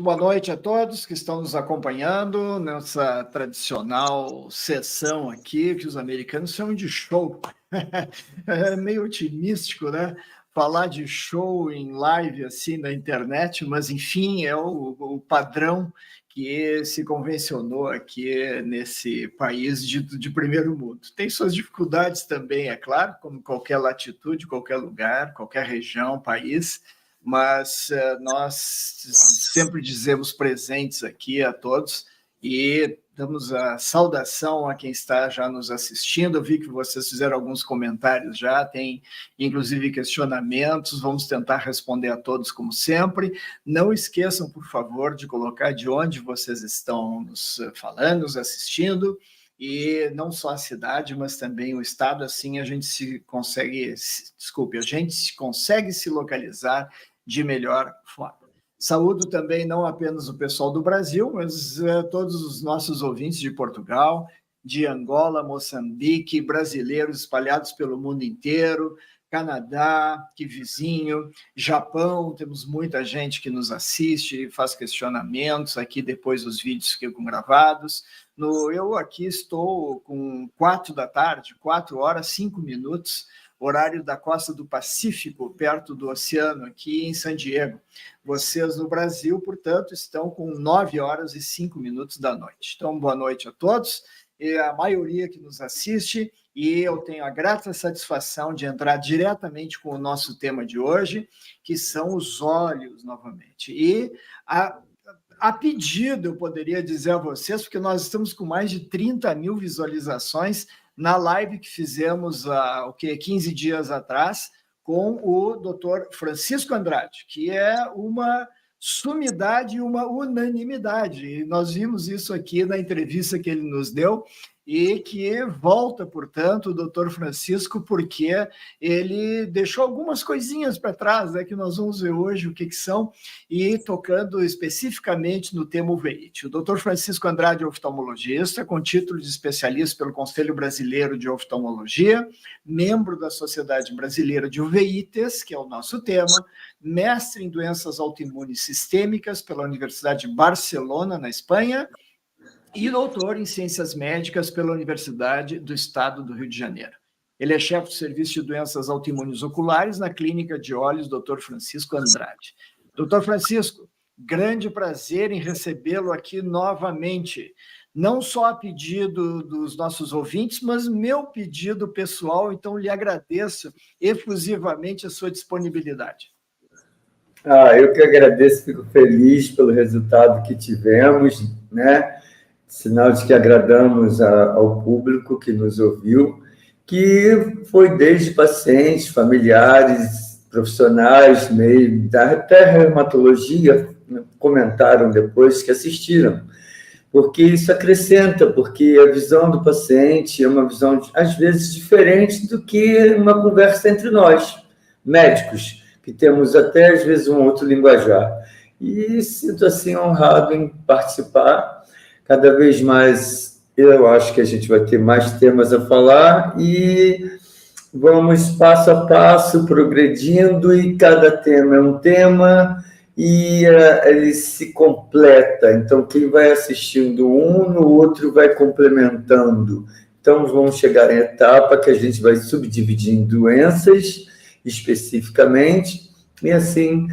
boa noite a todos que estão nos acompanhando nessa tradicional sessão aqui, que os americanos chamam de show. É meio otimístico, né? Falar de show em live assim na internet, mas enfim, é o padrão que se convencionou aqui nesse país de primeiro mundo. Tem suas dificuldades também, é claro, como qualquer latitude, qualquer lugar, qualquer região, país, mas nós sempre dizemos presentes aqui a todos e damos a saudação a quem está já nos assistindo. Eu vi que vocês fizeram alguns comentários já, tem inclusive questionamentos, vamos tentar responder a todos como sempre. Não esqueçam, por favor, de colocar de onde vocês estão nos falando, nos assistindo, e não só a cidade, mas também o estado, assim a gente consegue se localizar de melhor forma. Saúdo também não apenas o pessoal do Brasil, mas todos os nossos ouvintes de Portugal, de Angola, Moçambique, brasileiros espalhados pelo mundo inteiro, Canadá, que vizinho, Japão, temos muita gente que nos assiste, faz questionamentos aqui depois dos vídeos que ficam gravados. Eu aqui estou com 4 da tarde, 4 horas, 5 minutos, horário da costa do Pacífico, perto do oceano, aqui em San Diego. Vocês no Brasil, portanto, estão com 9 horas e 5 minutos da noite. Então, boa noite a todos, e a maioria que nos assiste, e eu tenho a grata satisfação de entrar diretamente com o nosso tema de hoje, que são os olhos, novamente. E a pedido, eu poderia dizer a vocês, porque nós estamos com mais de 30 mil visualizações na live que fizemos 15 dias atrás com o Dr. Francisco Andrade, que é uma sumidade e uma unanimidade. E nós vimos isso aqui na entrevista que ele nos deu, e que volta, portanto, o doutor Francisco, porque ele deixou algumas coisinhas para trás, né, que nós vamos ver hoje o que são, e tocando especificamente no tema uveíte. O doutor Francisco Andrade é oftalmologista, com título de especialista pelo Conselho Brasileiro de Oftalmologia, membro da Sociedade Brasileira de Uveites, que é o nosso tema, mestre em doenças autoimunes sistêmicas pela Universidade de Barcelona, na Espanha, e doutor em Ciências Médicas pela Universidade do Estado do Rio de Janeiro. Ele é chefe do Serviço de Doenças Autoimunes Oculares na Clínica de Olhos Dr. Francisco Andrade. Doutor Francisco, grande prazer em recebê-lo aqui novamente, não só a pedido dos nossos ouvintes, mas meu pedido pessoal, então lhe agradeço efusivamente a sua disponibilidade. Eu que agradeço, fico feliz pelo resultado que tivemos, né? Sinal de que agradamos ao público que nos ouviu, que foi desde pacientes, familiares, profissionais, meio até reumatologia, comentaram depois que assistiram, porque isso acrescenta, porque a visão do paciente é uma visão, às vezes, diferente do que uma conversa entre nós, médicos, que temos até, às vezes, um outro linguajar. E sinto, assim, honrado em participar. Cada vez mais, eu acho que a gente vai ter mais temas a falar e vamos passo a passo progredindo, e cada tema é um tema e ele se completa. Então, quem vai assistindo um, no outro vai complementando. Então, vamos chegar em etapa que a gente vai subdividir em doenças especificamente e assim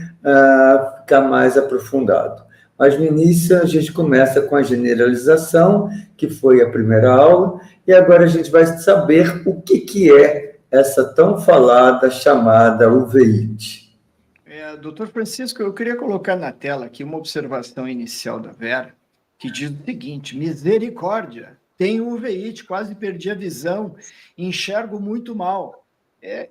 ficar mais aprofundado. Mas, no início, a gente começa com a generalização, que foi a primeira aula, e agora a gente vai saber o que é essa tão falada, chamada uveíte. Doutor Francisco, eu queria colocar na tela aqui uma observação inicial da Vera, que diz o seguinte: misericórdia, tenho uveíte, quase perdi a visão, enxergo muito mal.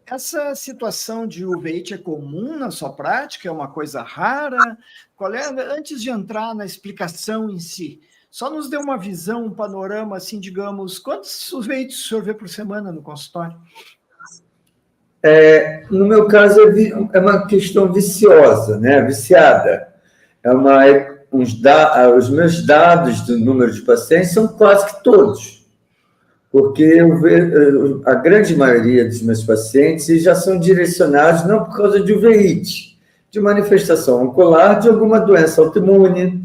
Essa situação de uveíte é comum na sua prática? É uma coisa rara? Antes de entrar na explicação em si, só nos dê uma visão, um panorama, assim, digamos, quantos uveites o senhor vê por semana no consultório? No meu caso, é uma questão viciosa, né? Viciada. Os meus dados do número de pacientes são quase que todos, porque a grande maioria dos meus pacientes já são direcionados não por causa de uveíte, de manifestação ocular de alguma doença autoimune,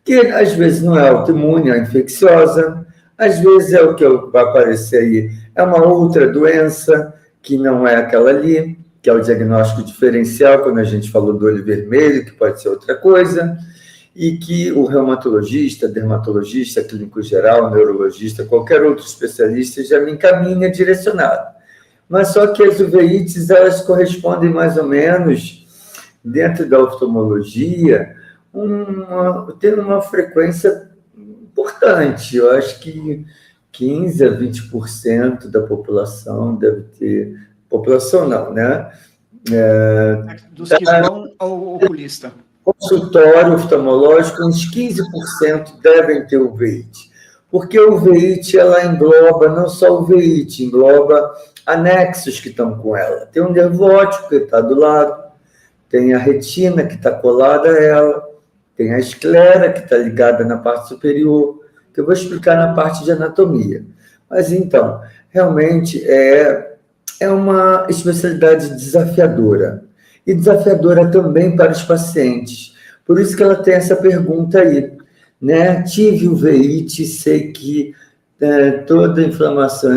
que às vezes não é autoimune, é infecciosa, às vezes é o que vai aparecer aí, é uma outra doença que não é aquela ali, que é o diagnóstico diferencial, quando a gente falou do olho vermelho, que pode ser outra coisa, e que o reumatologista, dermatologista, clínico geral, neurologista, qualquer outro especialista já me encaminha direcionado. Mas só que as uveites, elas correspondem mais ou menos, dentro da oftalmologia, tem uma frequência importante. Eu acho que 15% a 20% da população deve ter... População não, né? Dos que vão ao oculista. Consultório oftalmológico, uns 15% devem ter uveíte. Porque a uveíte, ela engloba não só a uveíte, engloba anexos que estão com ela. Tem um nervo óptico que está do lado, tem a retina que está colada a ela, tem a esclera que está ligada na parte superior, que eu vou explicar na parte de anatomia. Mas, então, realmente é uma especialidade desafiadora. E desafiadora também para os pacientes. Por isso que ela tem essa pergunta aí, né? Tive uveíte, sei que toda inflamação...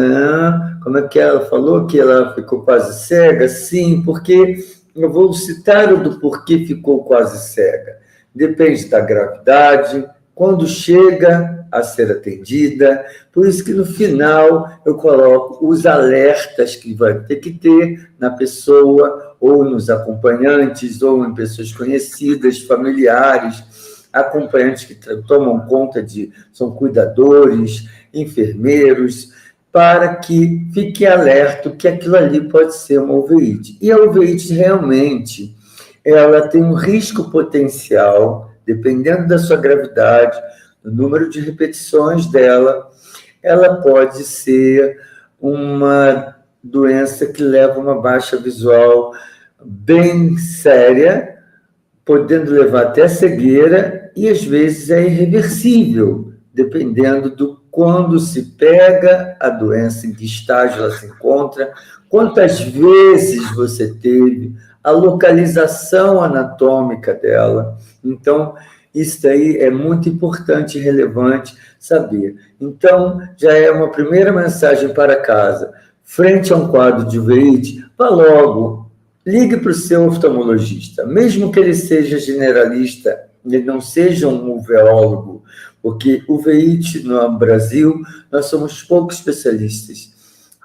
Como é que ela falou? Que ela ficou quase cega? Sim, porque eu vou citar o do porquê ficou quase cega. Depende da gravidade, quando chega a ser atendida. Por isso que no final eu coloco os alertas que vai ter que ter na pessoa, ou nos acompanhantes, ou em pessoas conhecidas, familiares, acompanhantes que tomam conta são cuidadores, enfermeiros, para que fique alerta que aquilo ali pode ser uma uveíte. E a uveíte realmente, ela tem um risco potencial, dependendo da sua gravidade, do número de repetições dela, ela pode ser uma doença que leva a uma baixa visual bem séria, podendo levar até cegueira, e às vezes é irreversível, dependendo do quando se pega a doença, em que estágio ela se encontra, quantas vezes você teve, a localização anatômica dela. Então, isso daí é muito importante e relevante saber. Então, já é uma primeira mensagem para casa. Frente a um quadro de uveíte, vá logo, ligue para o seu oftalmologista, mesmo que ele seja generalista, ele não seja um uveólogo, porque uveíte no Brasil, nós somos poucos especialistas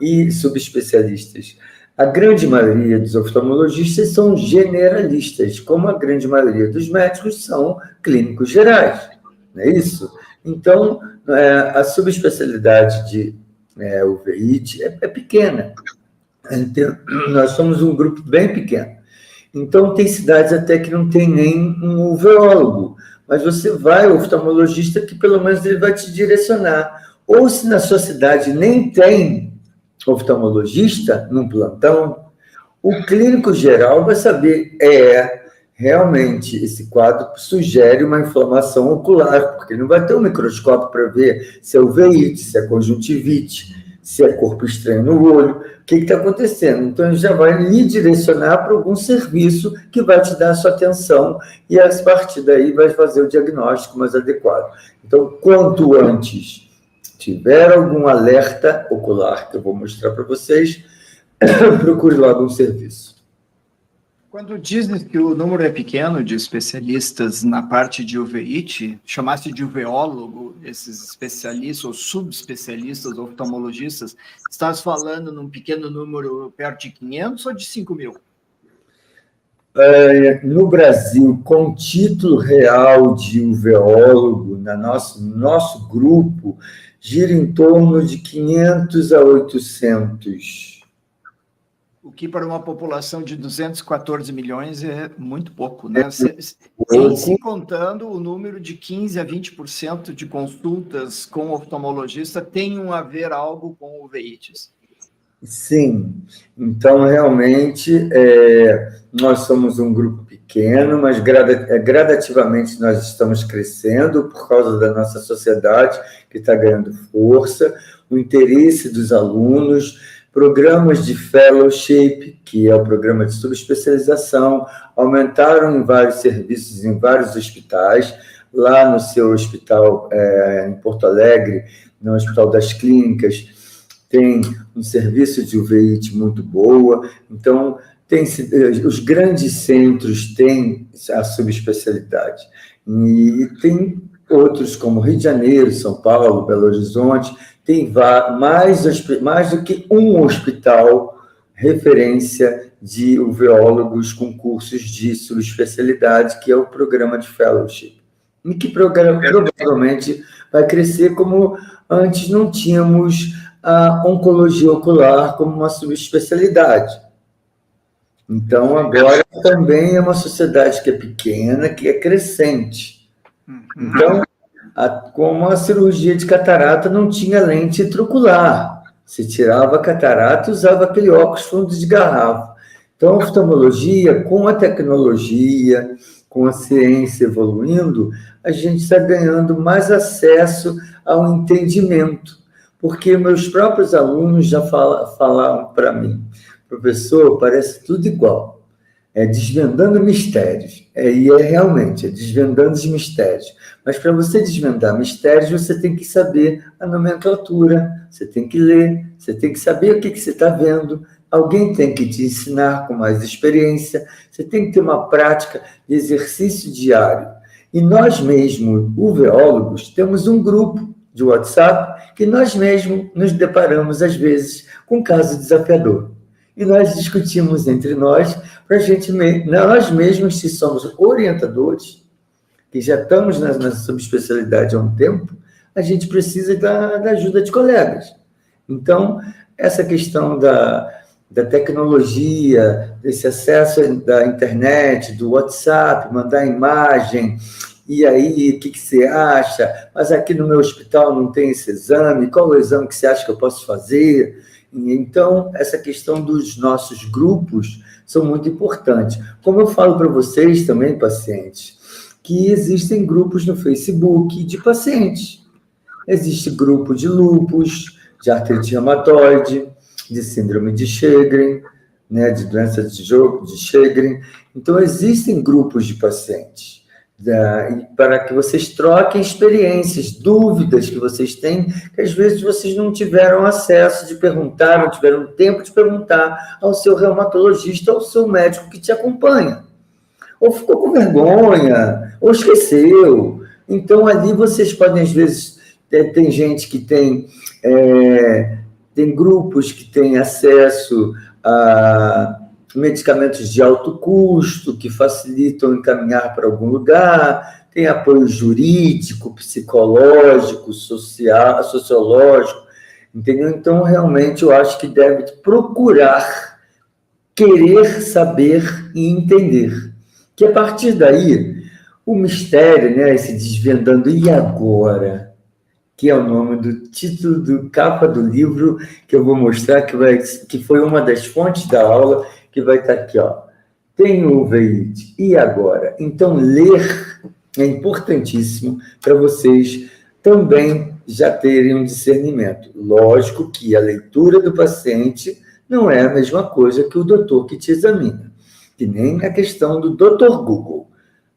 e subespecialistas. A grande maioria dos oftalmologistas são generalistas, como a grande maioria dos médicos são clínicos gerais, não é isso? Então, a subespecialidade de uveíte é pequena. Então, nós somos um grupo bem pequeno. Então, tem cidades até que não tem nem um uveólogo, mas você vai ao oftalmologista que pelo menos ele vai te direcionar. Ou se na sua cidade nem tem oftalmologista num plantão, o clínico geral vai saber, realmente esse quadro sugere uma inflamação ocular, porque ele não vai ter um microscópio para ver se é uveíte, se é conjuntivite, se é corpo estranho no olho, o que está acontecendo. Então, ele já vai lhe direcionar para algum serviço que vai te dar a sua atenção e, a partir daí, vai fazer o diagnóstico mais adequado. Então, quanto antes tiver algum alerta ocular, que eu vou mostrar para vocês, procure logo um serviço. Quando dizes que o número é pequeno de especialistas na parte de uveíte, chamaste de uveólogo, esses especialistas ou subespecialistas, oftalmologistas, estás falando num pequeno número perto de 500 ou de 5.000? No Brasil, com título real de uveólogo, nosso grupo, gira em torno de 500 a 800. O que para uma população de 214 milhões é muito pouco, né? Sem se contando o número de 15% a 20% de consultas com oftalmologista tenham a ver algo com uveites. Sim, então realmente nós somos um grupo pequeno, mas gradativamente nós estamos crescendo por causa da nossa sociedade que está ganhando força, o interesse dos alunos, Programas de fellowship, que é o programa de subespecialização, aumentaram em vários serviços, em vários hospitais. Lá no seu hospital em Porto Alegre, no Hospital das Clínicas, tem um serviço de uveíte muito boa. Então, os grandes centros têm a subespecialidade. E tem outros, como Rio de Janeiro, São Paulo, Belo Horizonte, tem mais do que um hospital referência de uveólogos com cursos de subespecialidade, que é o programa de fellowship. E que provavelmente vai crescer, como antes não tínhamos a oncologia ocular como uma subespecialidade. Então, agora também é uma sociedade que é pequena, que é crescente. Então, como a cirurgia de catarata não tinha lente intraocular. Se tirava a catarata e usava aquele óculos fundo de garrafa. Então, a oftalmologia, com a tecnologia, com a ciência evoluindo, a gente está ganhando mais acesso ao entendimento. Porque meus próprios alunos já falaram para mim, professor, parece tudo igual. É desvendando mistérios. Realmente, é desvendando os mistérios. Mas para você desvendar mistérios, você tem que saber a nomenclatura, você tem que ler, você tem que saber o que você está vendo, alguém tem que te ensinar com mais experiência, você tem que ter uma prática de exercício diário. E nós mesmos, uveólogos, temos um grupo de WhatsApp que nós mesmos nos deparamos, às vezes, com um caso desafiador. E nós discutimos entre nós, para a gente, nós mesmos, se somos orientadores, que já estamos na subespecialidade há um tempo, a gente precisa da ajuda de colegas. Então, essa questão da tecnologia, desse acesso da internet, do WhatsApp, mandar imagem, e aí, o que você acha? Mas aqui no meu hospital não tem esse exame, qual o exame que você acha que eu posso fazer? Então, essa questão dos nossos grupos são muito importantes. Como eu falo para vocês também, pacientes, que existem grupos no Facebook de pacientes. Existe grupo de lúpus, de artrite reumatoide, de síndrome de Sjögren, né, de doença de Sjögren. Então, existem grupos de pacientes. Para que vocês troquem experiências, dúvidas que vocês têm, que às vezes vocês não tiveram acesso de perguntar, não tiveram tempo de perguntar ao seu reumatologista, ao seu médico que te acompanha. Ou ficou com vergonha, ou esqueceu. Então, ali vocês podem, às vezes, tem gente que tem grupos que têm acesso a medicamentos de alto custo, que facilitam encaminhar para algum lugar, tem apoio jurídico, psicológico, social, sociológico, entendeu? Então, realmente, eu acho que deve procurar querer saber e entender. Que, a partir daí, o mistério, né, esse desvendando, e agora? Que é o nome do título do capa do livro que eu vou mostrar, que foi uma das fontes da aula, que vai estar aqui, ó. Tem uveíte, e agora? Então, ler é importantíssimo para vocês também já terem um discernimento. Lógico que a leitura do paciente não é a mesma coisa que o doutor que te examina, que nem a questão do doutor Google.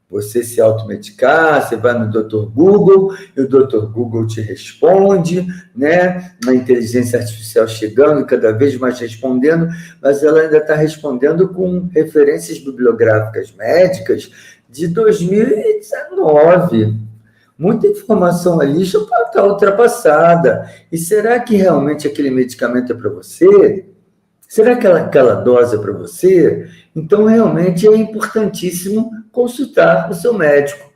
Você se automedicar, você vai no Dr. Google, e o Dr. Google te responde, né? Uma inteligência artificial chegando, cada vez mais respondendo, mas ela ainda está respondendo com referências bibliográficas médicas de 2019. Muita informação ali já está ultrapassada. E será que realmente aquele medicamento é para você? Será que aquela dose é para você? Então, realmente, é importantíssimo consultar o seu médico.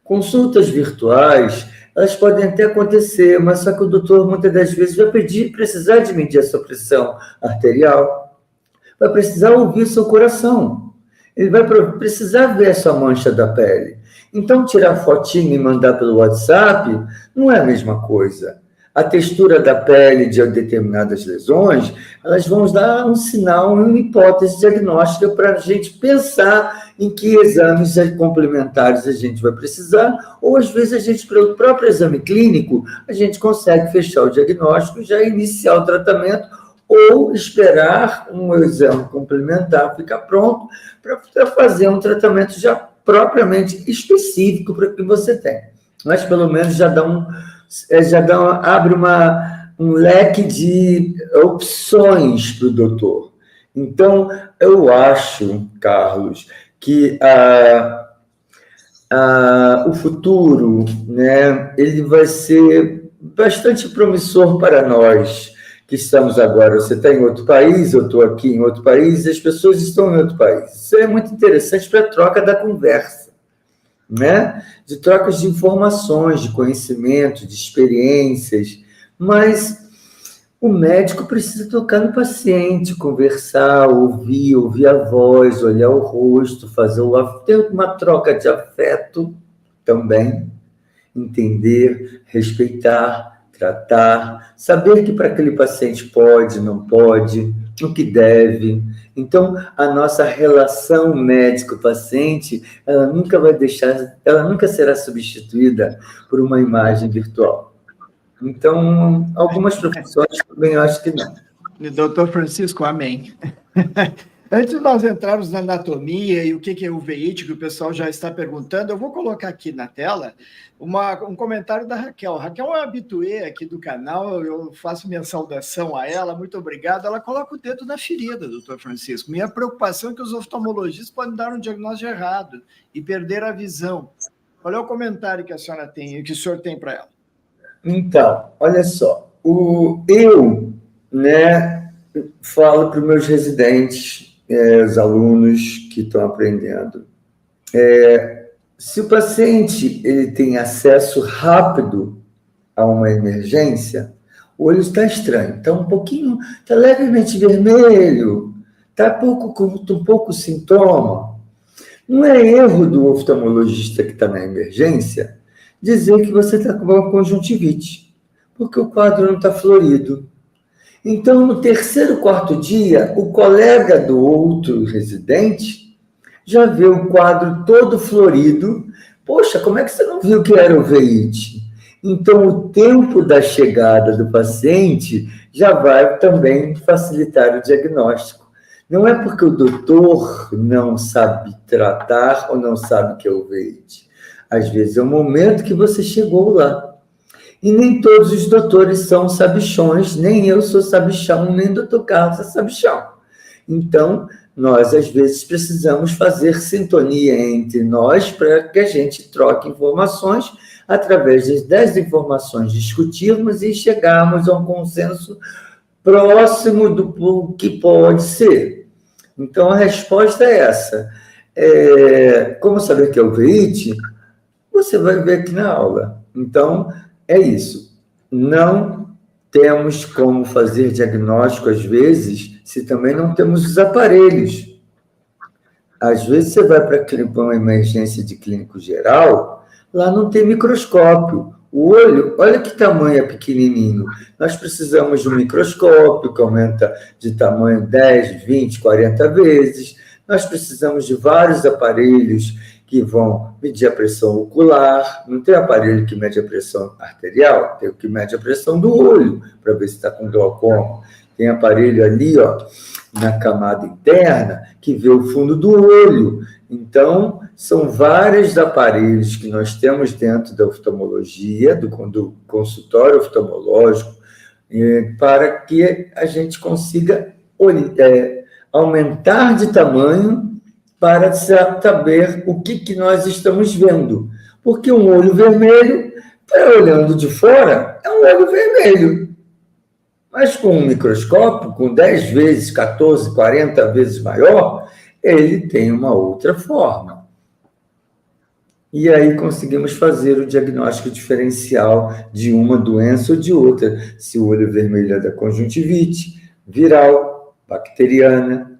Consultas virtuais, elas podem até acontecer, mas só que o doutor, muitas das vezes, vai precisar de medir a sua pressão arterial, vai precisar ouvir seu coração, ele vai precisar ver a sua mancha da pele. Então, tirar fotinho e mandar pelo WhatsApp não é a mesma coisa. A textura da pele de determinadas lesões, elas vão dar um sinal, uma hipótese diagnóstica para a gente pensar em que exames complementares a gente vai precisar, ou às vezes a gente, pelo próprio exame clínico, a gente consegue fechar o diagnóstico, já iniciar o tratamento, ou esperar um exame complementar ficar pronto para fazer um tratamento já propriamente específico para o que você tem. Mas, pelo menos, abre um leque de opções para o doutor. Então, eu acho, Carlos, que o futuro, né, ele vai ser bastante promissor para nós que estamos agora. Você está em outro país, eu estou aqui em outro país, e as pessoas estão em outro país. Isso é muito interessante para a troca da conversa, né? De trocas de informações, de conhecimento, de experiências, mas o médico precisa tocar no paciente, conversar, ouvir a voz, olhar o rosto, ter uma troca de afeto também, entender, respeitar, tratar, saber que para aquele paciente pode, não pode, o que deve. Então, a nossa relação médico-paciente, ela nunca será substituída por uma imagem virtual. Então, algumas profissões também eu acho que não. Doutor Francisco, amém. Antes de nós entrarmos na anatomia e o que é uveíte, que o pessoal já está perguntando, eu vou colocar aqui na tela um comentário da Raquel. Raquel é uma habituê aqui do canal, eu faço minha saudação a ela, muito obrigado. Ela coloca o dedo na ferida, doutor Francisco. Minha preocupação é que os oftalmologistas podem dar um diagnóstico errado e perder a visão. Qual é o comentário que a senhora tem, que o senhor tem para ela? Então, olha só, eu, né, falo para os meus residentes, os alunos que estão aprendendo, se o paciente ele tem acesso rápido a uma emergência, o olho está estranho, está levemente vermelho, está com um pouco sintoma. Não é erro do oftalmologista que está na emergência dizer que você está com uma conjuntivite, porque o quadro não está florido. Então, no terceiro, quarto dia, o colega do outro residente já vê o quadro todo florido. Poxa, como é que você não viu que era uveíte? Então, o tempo da chegada do paciente já vai também facilitar o diagnóstico. Não é porque o doutor não sabe tratar ou não sabe que é uveíte. Às vezes é o momento que você chegou lá. E nem todos os doutores são sabichões, nem eu sou sabichão, nem o doutor Carlos é sabichão. Então, nós, às vezes, precisamos fazer sintonia entre nós para que a gente troque informações, através das informações discutirmos e chegarmos a um consenso próximo do que pode ser. Então, a resposta é essa. Como saber que é uveíte? Você vai ver aqui na aula. Então, é isso. Não temos como fazer diagnóstico, às vezes, se também não temos os aparelhos. Às vezes, você vai para uma emergência de clínico geral, lá não tem microscópio. O olho, olha que tamanho é pequenininho. Nós precisamos de um microscópio que aumenta de tamanho 10, 20, 40 vezes. Nós precisamos de vários aparelhos que vão medir a pressão ocular. Não tem aparelho que mede a pressão arterial, tem o que mede a pressão do olho, para ver se está com glaucoma. Tem aparelho ali, ó, na camada interna, que vê o fundo do olho. Então, são vários aparelhos que nós temos dentro da oftalmologia, do consultório oftalmológico, para que a gente consiga aumentar de tamanho para saber o que nós estamos vendo. Porque um olho vermelho, olhando de fora, é um olho vermelho. Mas com um microscópio, com 10 vezes, 14, 40 vezes maior, ele tem uma outra forma. E aí conseguimos fazer o diagnóstico diferencial de uma doença ou de outra. Se o olho vermelho é da conjuntivite, viral, bacteriana,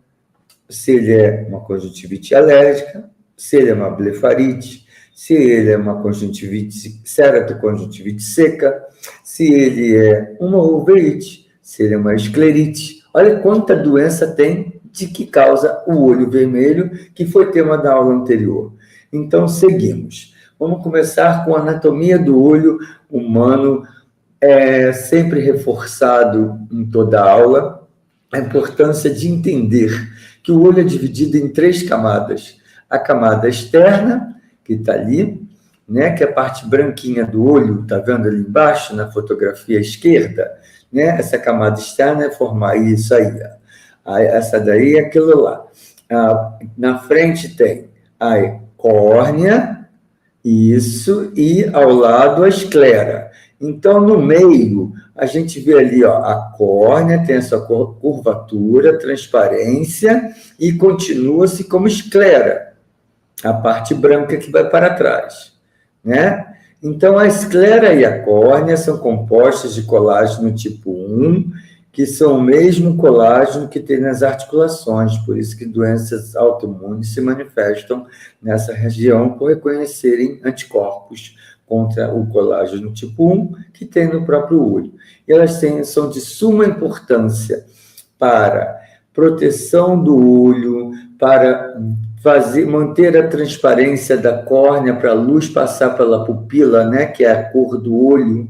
se ele é uma conjuntivite alérgica, se ele é uma blefarite, se ele é uma conjuntivite, ceratoconjuntivite seca, se ele é uma uveíte, se ele é uma esclerite. Olha quanta doença tem de que causa o olho vermelho, que foi tema da aula anterior. Então, seguimos. Vamos começar com a anatomia do olho humano, sempre reforçado em toda a aula. a importância de entender que o olho é dividido em 3 camadas. A camada externa, que está ali, né, que é a parte branquinha do olho, está vendo ali embaixo, na fotografia esquerda? Né? Essa camada externa é formar isso aí. Essa daí é aquilo lá. Na frente tem a córnea, isso, e ao lado a esclera. Então, no meio, a gente vê ali, ó, a córnea tem essa curvatura, transparência, e continua-se como esclera, a parte branca que vai para trás, né? Então, a esclera e a córnea são compostas de colágeno tipo 1, que são o mesmo colágeno que tem nas articulações, por isso que doenças autoimunes se manifestam nessa região por reconhecerem anticorpos contra o colágeno tipo 1, que tem no próprio olho. E elas são de suma importância para proteção do olho, para manter a transparência da córnea para a luz passar pela pupila, né, que é a cor do olho.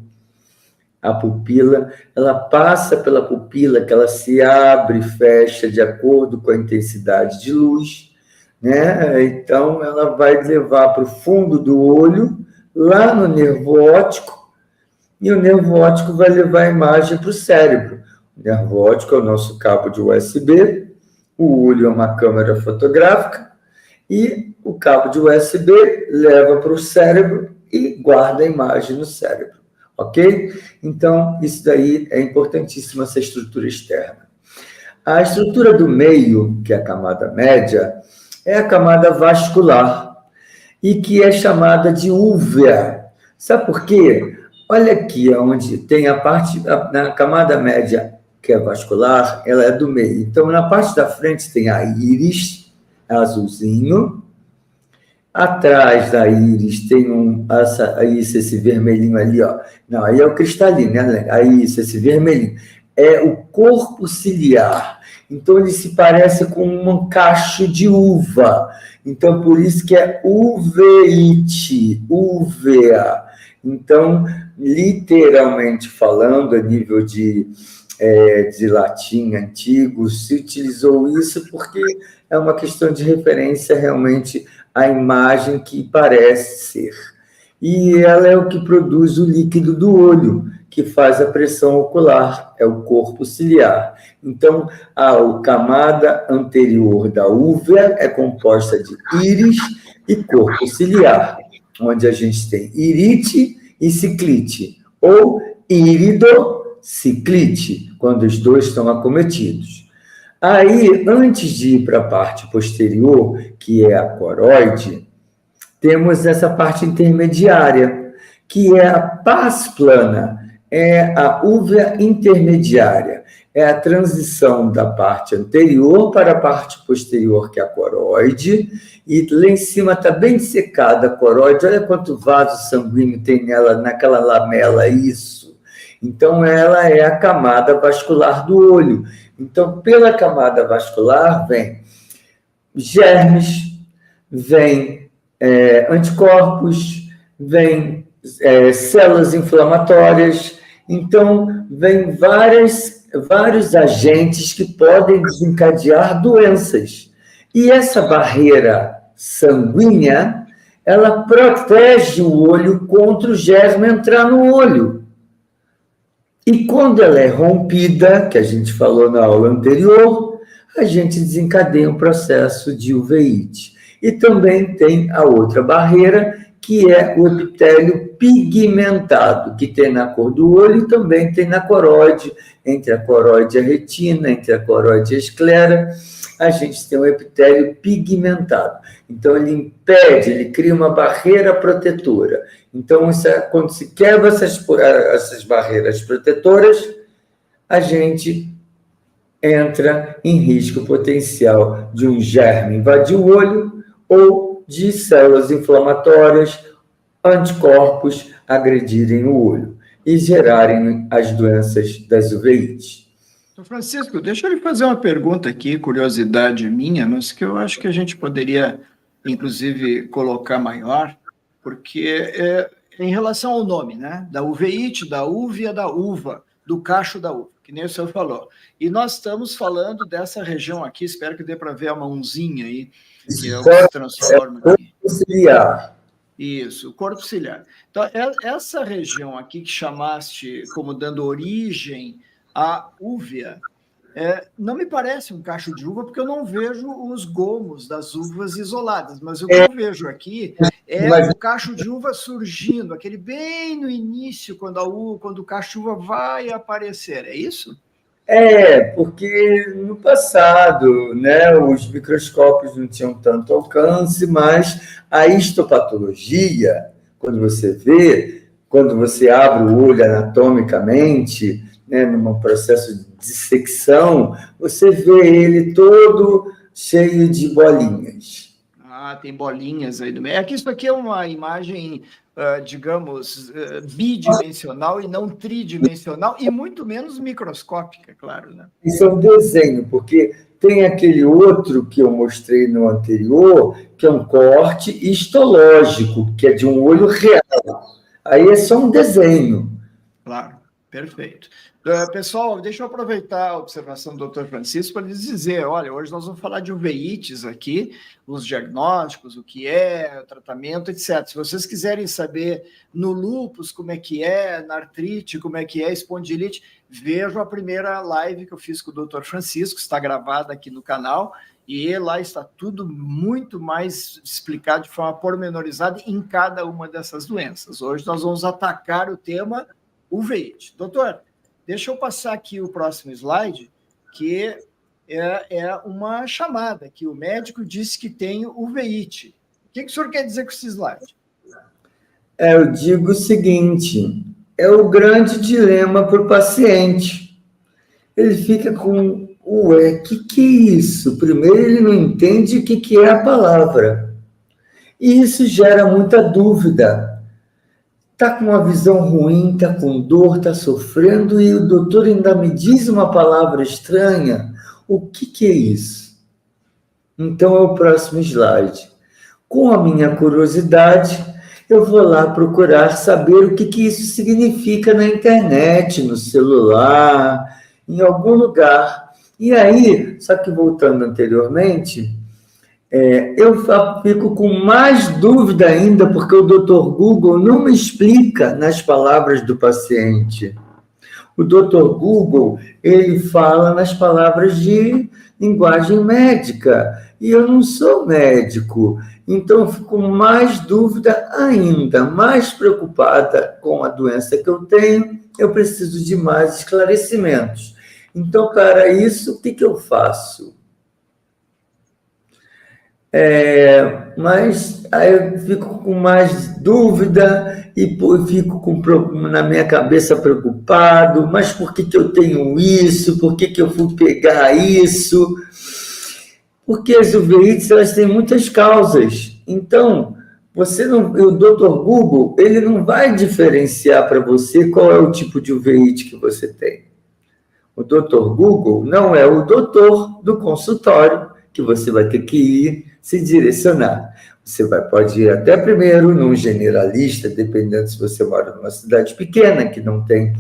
A pupila, ela passa pela pupila, que ela se abre e fecha de acordo com a intensidade de luz, né? Então, ela vai levar para o fundo do olho, lá no nervo óptico, e o nervo óptico vai levar a imagem para o cérebro. O nervo óptico é o nosso cabo de USB, o olho é uma câmera fotográfica, e o cabo de USB leva para o cérebro e guarda a imagem no cérebro. Ok? Então, isso daí é importantíssimo, essa estrutura externa. A estrutura do meio, que é a camada média, é a camada vascular, e que é chamada de úvea. Sabe por quê? Olha aqui, onde tem a parte, na camada média, que é vascular, ela é do meio. Então, na parte da frente tem a íris, azulzinho. Atrás da íris tem esse vermelhinho ali, ó. Não, aí é o cristalino, né? Aí esse vermelhinho. É o corpo ciliar. Então, ele se parece com um cacho de uva. Então, por isso que é uveite, uvea. Então, literalmente falando, a nível de latim antigo, se utilizou isso porque é uma questão de referência realmente à imagem que parece ser. E ela é o que produz o líquido do olho, que faz a pressão ocular, é o corpo ciliar. Então, a camada anterior da úvea é composta de íris e corpo ciliar, onde a gente tem irite e ciclite, ou iridociclite, quando os dois estão acometidos. Aí, antes de ir para a parte posterior, que é a coroide, temos essa parte intermediária, que é a pars plana, é a úvea intermediária, é a transição da parte anterior para a parte posterior, que é a coroide, e lá em cima está bem secada a coroide, olha quanto vaso sanguíneo tem nela, naquela lamela, isso. Então, ela é a camada vascular do olho. Então, pela camada vascular, vem germes, vem anticorpos, vem células inflamatórias. Então, vem vários agentes que podem desencadear doenças. E essa barreira sanguínea, ela protege o olho contra o germe entrar no olho. E quando ela é rompida, que a gente falou na aula anterior, a gente desencadeia um processo de uveíte. E também tem a outra barreira, que é o epitélio pigmentado, que tem na cor do olho e também tem na coroide, entre a coroide e a retina, entre a coroide e a esclera, a gente tem um epitélio pigmentado. Então, ele impede, ele cria uma barreira protetora. Então, quando se quebra essas barreiras protetoras, a gente entra em risco potencial de um germe invadir o olho ou de células inflamatórias, anticorpos agredirem o olho e gerarem as doenças das uveites. Francisco, deixa eu lhe fazer uma pergunta aqui, curiosidade minha, mas que eu acho que a gente poderia, inclusive, colocar maior, porque em relação ao nome, né? Da uveíte, da úvea, da uva, do cacho da uva, que nem o senhor falou. E nós estamos falando dessa região aqui, espero que dê para ver a mãozinha aí, que é o que se transforma aqui. Ciliar. Isso, o corpo ciliar. Então, essa região aqui que chamaste como dando origem à úvea, não me parece um cacho de uva, porque eu não vejo os gomos das uvas isoladas, mas o que eu vejo aqui o cacho de uva surgindo, aquele bem no início, quando o cacho de uva vai aparecer, é isso? Porque no passado, né, os microscópios não tinham tanto alcance, mas a histopatologia, quando você abre o olho anatomicamente, né, num processo de dissecção, você vê ele todo cheio de bolinhas. Tem bolinhas aí do meio. Isso aqui é uma imagem, digamos, bidimensional e não tridimensional, e muito menos microscópica, claro, né? Isso é um desenho, porque tem aquele outro que eu mostrei no anterior, que é um corte histológico, que é de um olho real. Aí é só um desenho. Claro, perfeito. Pessoal, deixa eu aproveitar a observação do Dr. Francisco para lhes dizer, olha, hoje nós vamos falar de uveites aqui, os diagnósticos, o que é, o tratamento, etc. Se vocês quiserem saber no lúpus como é que é, na artrite como é que é, espondilite, vejam a primeira live que eu fiz com o Dr. Francisco, está gravada aqui no canal, e lá está tudo muito mais explicado de forma pormenorizada em cada uma dessas doenças. Hoje nós vamos atacar o tema uveite. Doutor, deixa eu passar aqui o próximo slide, que é uma chamada, que o médico disse que tem uveite. O que o senhor quer dizer com esse slide? Eu digo o seguinte, é o grande dilema para o paciente. Ele fica com, que é isso? Primeiro, ele não entende o que é a palavra. E isso gera muita dúvida. Está com uma visão ruim, está com dor, está sofrendo, e o doutor ainda me diz uma palavra estranha. O que é isso? Então, é o próximo slide. Com a minha curiosidade, eu vou lá procurar saber o que isso significa na internet, no celular, em algum lugar. E aí, só que voltando anteriormente, eu fico com mais dúvida ainda, porque o Dr. Google não me explica nas palavras do paciente. O Dr. Google, ele fala nas palavras de linguagem médica, e eu não sou médico, então eu fico com mais dúvida ainda, mais preocupada com a doença que eu tenho, eu preciso de mais esclarecimentos. Então, para isso, o que eu faço? Mas aí eu fico com mais dúvida e fico na minha cabeça preocupado, mas por que eu tenho isso? Por que eu fui pegar isso? Porque as uveites, elas têm muitas causas. Então, o Dr. Google, ele não vai diferenciar para você qual é o tipo de uveite que você tem. O Dr. Google não é o doutor do consultório que você vai ter que ir se direcionar. Você pode ir até primeiro num generalista, dependendo se você mora numa cidade pequena, que não tem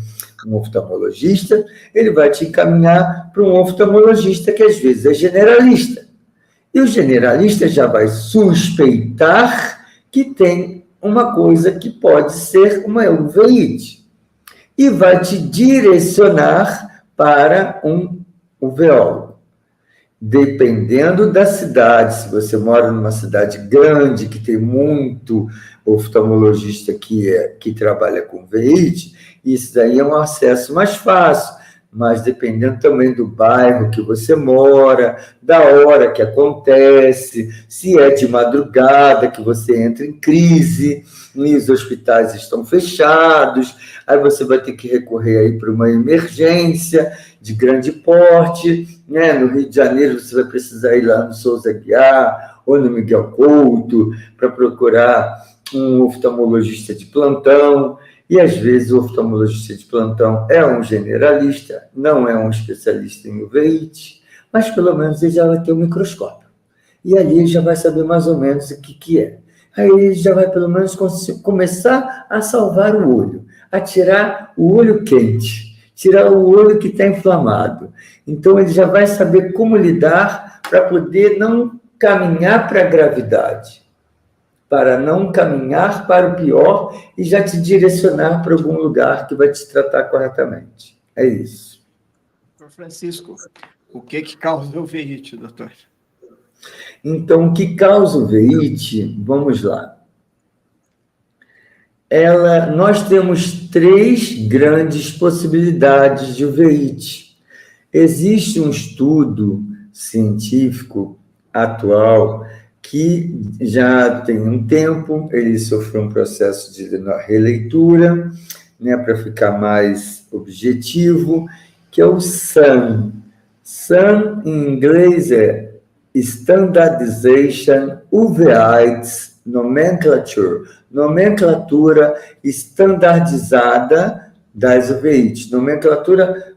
um oftalmologista, ele vai te encaminhar para um oftalmologista que às vezes é generalista. E o generalista já vai suspeitar que tem uma coisa que pode ser uma uveite e vai te direcionar para um uveólogo. Dependendo da cidade, se você mora numa cidade grande, que tem muito oftalmologista que trabalha com uveite, isso daí é um acesso mais fácil, mas dependendo também do bairro que você mora, da hora que acontece, se é de madrugada que você entra em crise, e os hospitais estão fechados, aí você vai ter que recorrer aí para uma emergência de grande porte, né? No Rio de Janeiro você vai precisar ir lá no Souza Aguiar ou no Miguel Couto para procurar um oftalmologista de plantão, e às vezes o oftalmologista de plantão é um generalista, não é um especialista em uveite, mas pelo menos ele já vai ter um microscópio. E ali ele já vai saber mais ou menos o que é. Aí ele já vai pelo menos começar a salvar o olho, a tirar o olho quente, tirar o olho que está inflamado. Então, ele já vai saber como lidar para poder não caminhar para a gravidade, para não caminhar para o pior e já te direcionar para algum lugar que vai te tratar corretamente. É isso. Doutor Francisco, o que causa uveíte, doutor? Então, o que causa uveíte, vamos lá. Nós temos 3 grandes possibilidades de uveíte. Existe um estudo científico atual que já tem um tempo, ele sofreu um processo de releitura, né, para ficar mais objetivo, que é o SAN. SAN, em inglês, é Standardization Uveitis Nomenclature, nomenclatura estandardizada das uveites, nomenclatura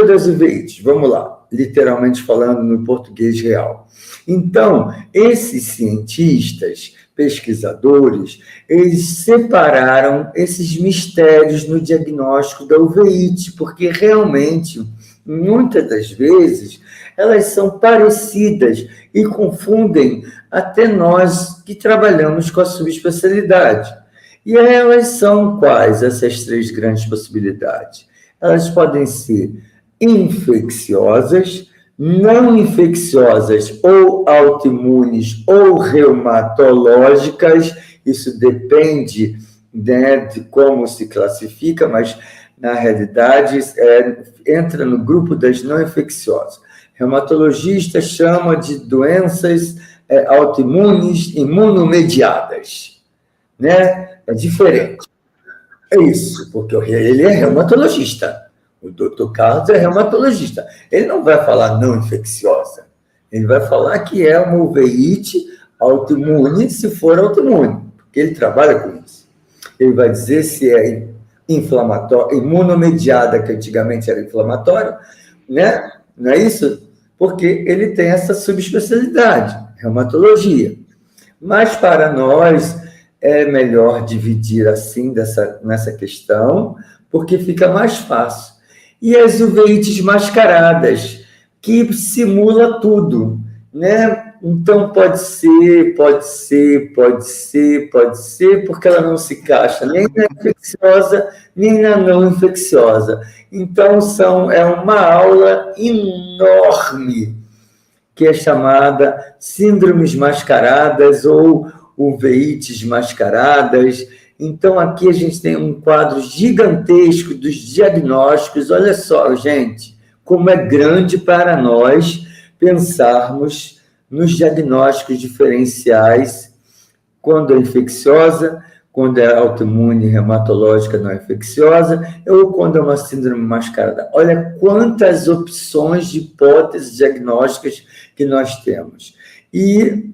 das uveites, vamos lá, literalmente falando no português real. Então, esses cientistas, pesquisadores, eles separaram esses mistérios no diagnóstico da uveíte, porque realmente, muitas das vezes, elas são parecidas e confundem até nós que trabalhamos com a subespecialidade. E elas são quais, essas 3 grandes possibilidades? Elas podem ser infecciosas, não infecciosas ou autoimunes ou reumatológicas, isso depende, né, de como se classifica, mas, na realidade, entra no grupo das não infecciosas. Reumatologistas chamam de doenças autoimunes imunomediadas, né? É diferente. É isso, porque ele é reumatologista. O doutor Carlos é reumatologista. Ele não vai falar não infecciosa. Ele vai falar que é uma uveíte autoimune, se for autoimune, porque ele trabalha com isso. Ele vai dizer se é inflamatório, imunomediada, que antigamente era inflamatório, né? Não é isso? Porque ele tem essa subespecialidade, reumatologia. Mas, para nós, é melhor dividir assim nessa questão, porque fica mais fácil. E as uveites mascaradas, que simula tudo, né? Então, pode ser, porque ela não se encaixa nem na infecciosa, nem na não infecciosa. Então, é uma aula enorme, que é chamada síndromes mascaradas ou uveites mascaradas. Então, aqui a gente tem um quadro gigantesco dos diagnósticos. Olha só, gente, como é grande para nós pensarmos nos diagnósticos diferenciais, quando é infecciosa, quando é autoimune reumatológica não infecciosa, ou quando é uma síndrome mascarada. Olha quantas opções de hipóteses diagnósticas que nós temos. E,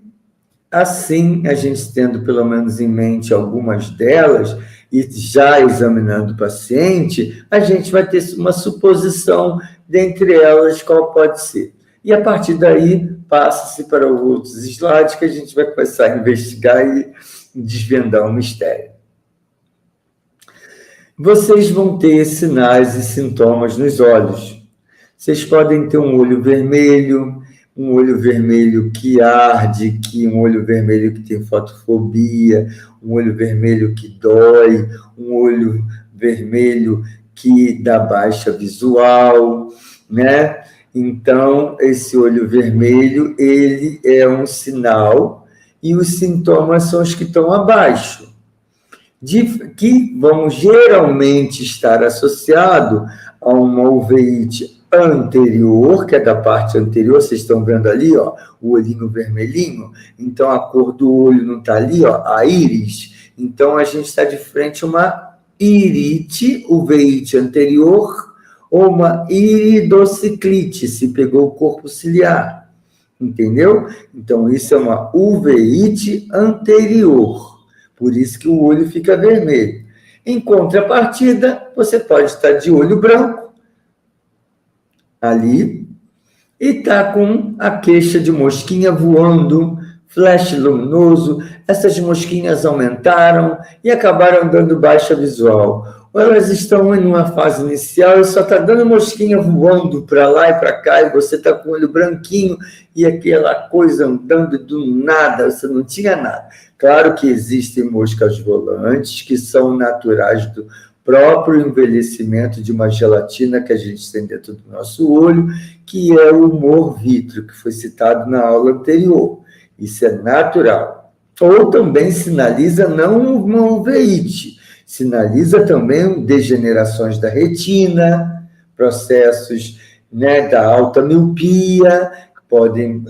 assim, a gente tendo pelo menos em mente algumas delas, e já examinando o paciente, a gente vai ter uma suposição dentre elas qual pode ser. E, a partir daí, passa-se para outros slides que a gente vai começar a investigar e desvendar o mistério. Vocês vão ter sinais e sintomas nos olhos. Vocês podem ter um olho vermelho que arde, um olho vermelho que tem fotofobia, um olho vermelho que dói, um olho vermelho que dá baixa visual, né? Então, esse olho vermelho, ele é um sinal, e os sintomas são os que estão abaixo, que vão geralmente estar associados a uma uveíte anterior, que é da parte anterior, vocês estão vendo ali, ó, o olhinho vermelhinho, então a cor do olho não está ali, ó, a íris, então a gente está de frente a uma irite, uveíte anterior, ou uma iridociclite, se pegou o corpo ciliar, entendeu? Então, isso é uma uveíte anterior, por isso que o olho fica vermelho. Em contrapartida, você pode estar de olho branco, ali, e está com a queixa de mosquinha voando, flash luminoso, essas mosquinhas aumentaram e acabaram dando baixa visual. ou elas estão em uma fase inicial e só está dando mosquinha voando para lá e para cá, e você está com o olho branquinho e aquela coisa andando do nada, você não tinha nada. Claro que existem moscas volantes que são naturais do próprio envelhecimento de uma gelatina que a gente tem dentro do nosso olho, que é o humor vítreo, que foi citado na aula anterior. Isso é natural. Ou também sinaliza não uma uveíte, sinaliza também degenerações da retina, processos, né, da alta miopia, que podem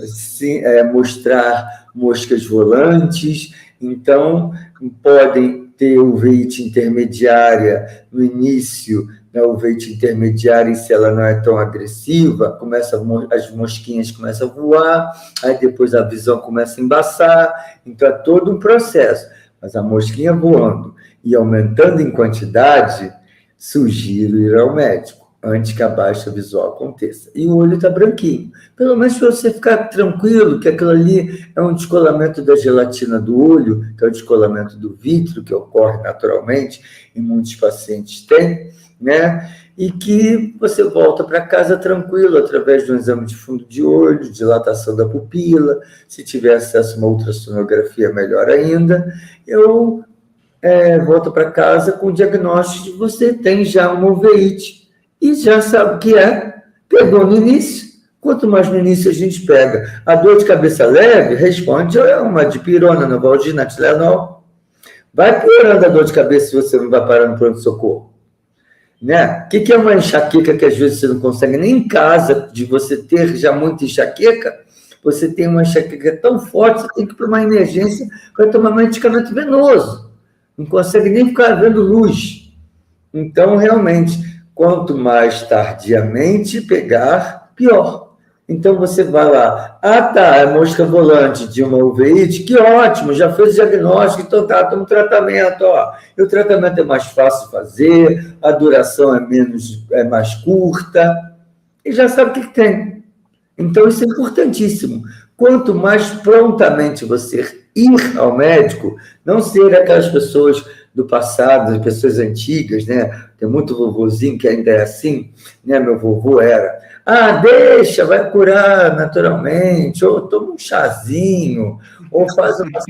mostrar moscas volantes, então podem ter uveíte intermediária no início, na uveíte intermediária, e se ela não é tão agressiva, as mosquinhas começam a voar, aí depois a visão começa a embaçar, então é todo um processo. Mas a mosquinha voando e aumentando em quantidade, sugiro ir ao médico, antes que a baixa visual aconteça. E o olho está branquinho. Pelo menos para você ficar tranquilo, que aquilo ali é um descolamento da gelatina do olho, que é o descolamento do vítreo, que ocorre naturalmente, e muitos pacientes têm, né? E que você volta para casa tranquilo, através de um exame de fundo de olho, dilatação da pupila, se tiver acesso a uma ultrassonografia, melhor ainda. Eu volto para casa com o diagnóstico de que você tem já uma uveíte, e já sabe o que é, pegou no início. Quanto mais no início a gente pega, a dor de cabeça leve, responde a uma dipirona, Novalgina, Tilenol. Vai piorando a dor de cabeça se você não vai parando no pronto-socorro. Né? O que é uma enxaqueca que às vezes você não consegue nem em casa, de você ter já muita enxaqueca? Você tem uma enxaqueca tão forte, você tem que ir para uma emergência para tomar medicamento venoso. Não consegue nem ficar vendo luz. Então, realmente, quanto mais tardiamente pegar, pior. Então, você vai lá, é mosca volante de uma uveíte, que ótimo, já fez o diagnóstico, então toma um tratamento, ó. E o tratamento é mais fácil de fazer, a duração é mais curta, e já sabe o que tem. Então, isso é importantíssimo. Quanto mais prontamente você ir ao médico, não ser aquelas pessoas do passado, as pessoas antigas, né? Tem muito vovozinho que ainda é assim, né? Meu vovô era, deixa, vai curar naturalmente, ou toma um chazinho, ou faz uma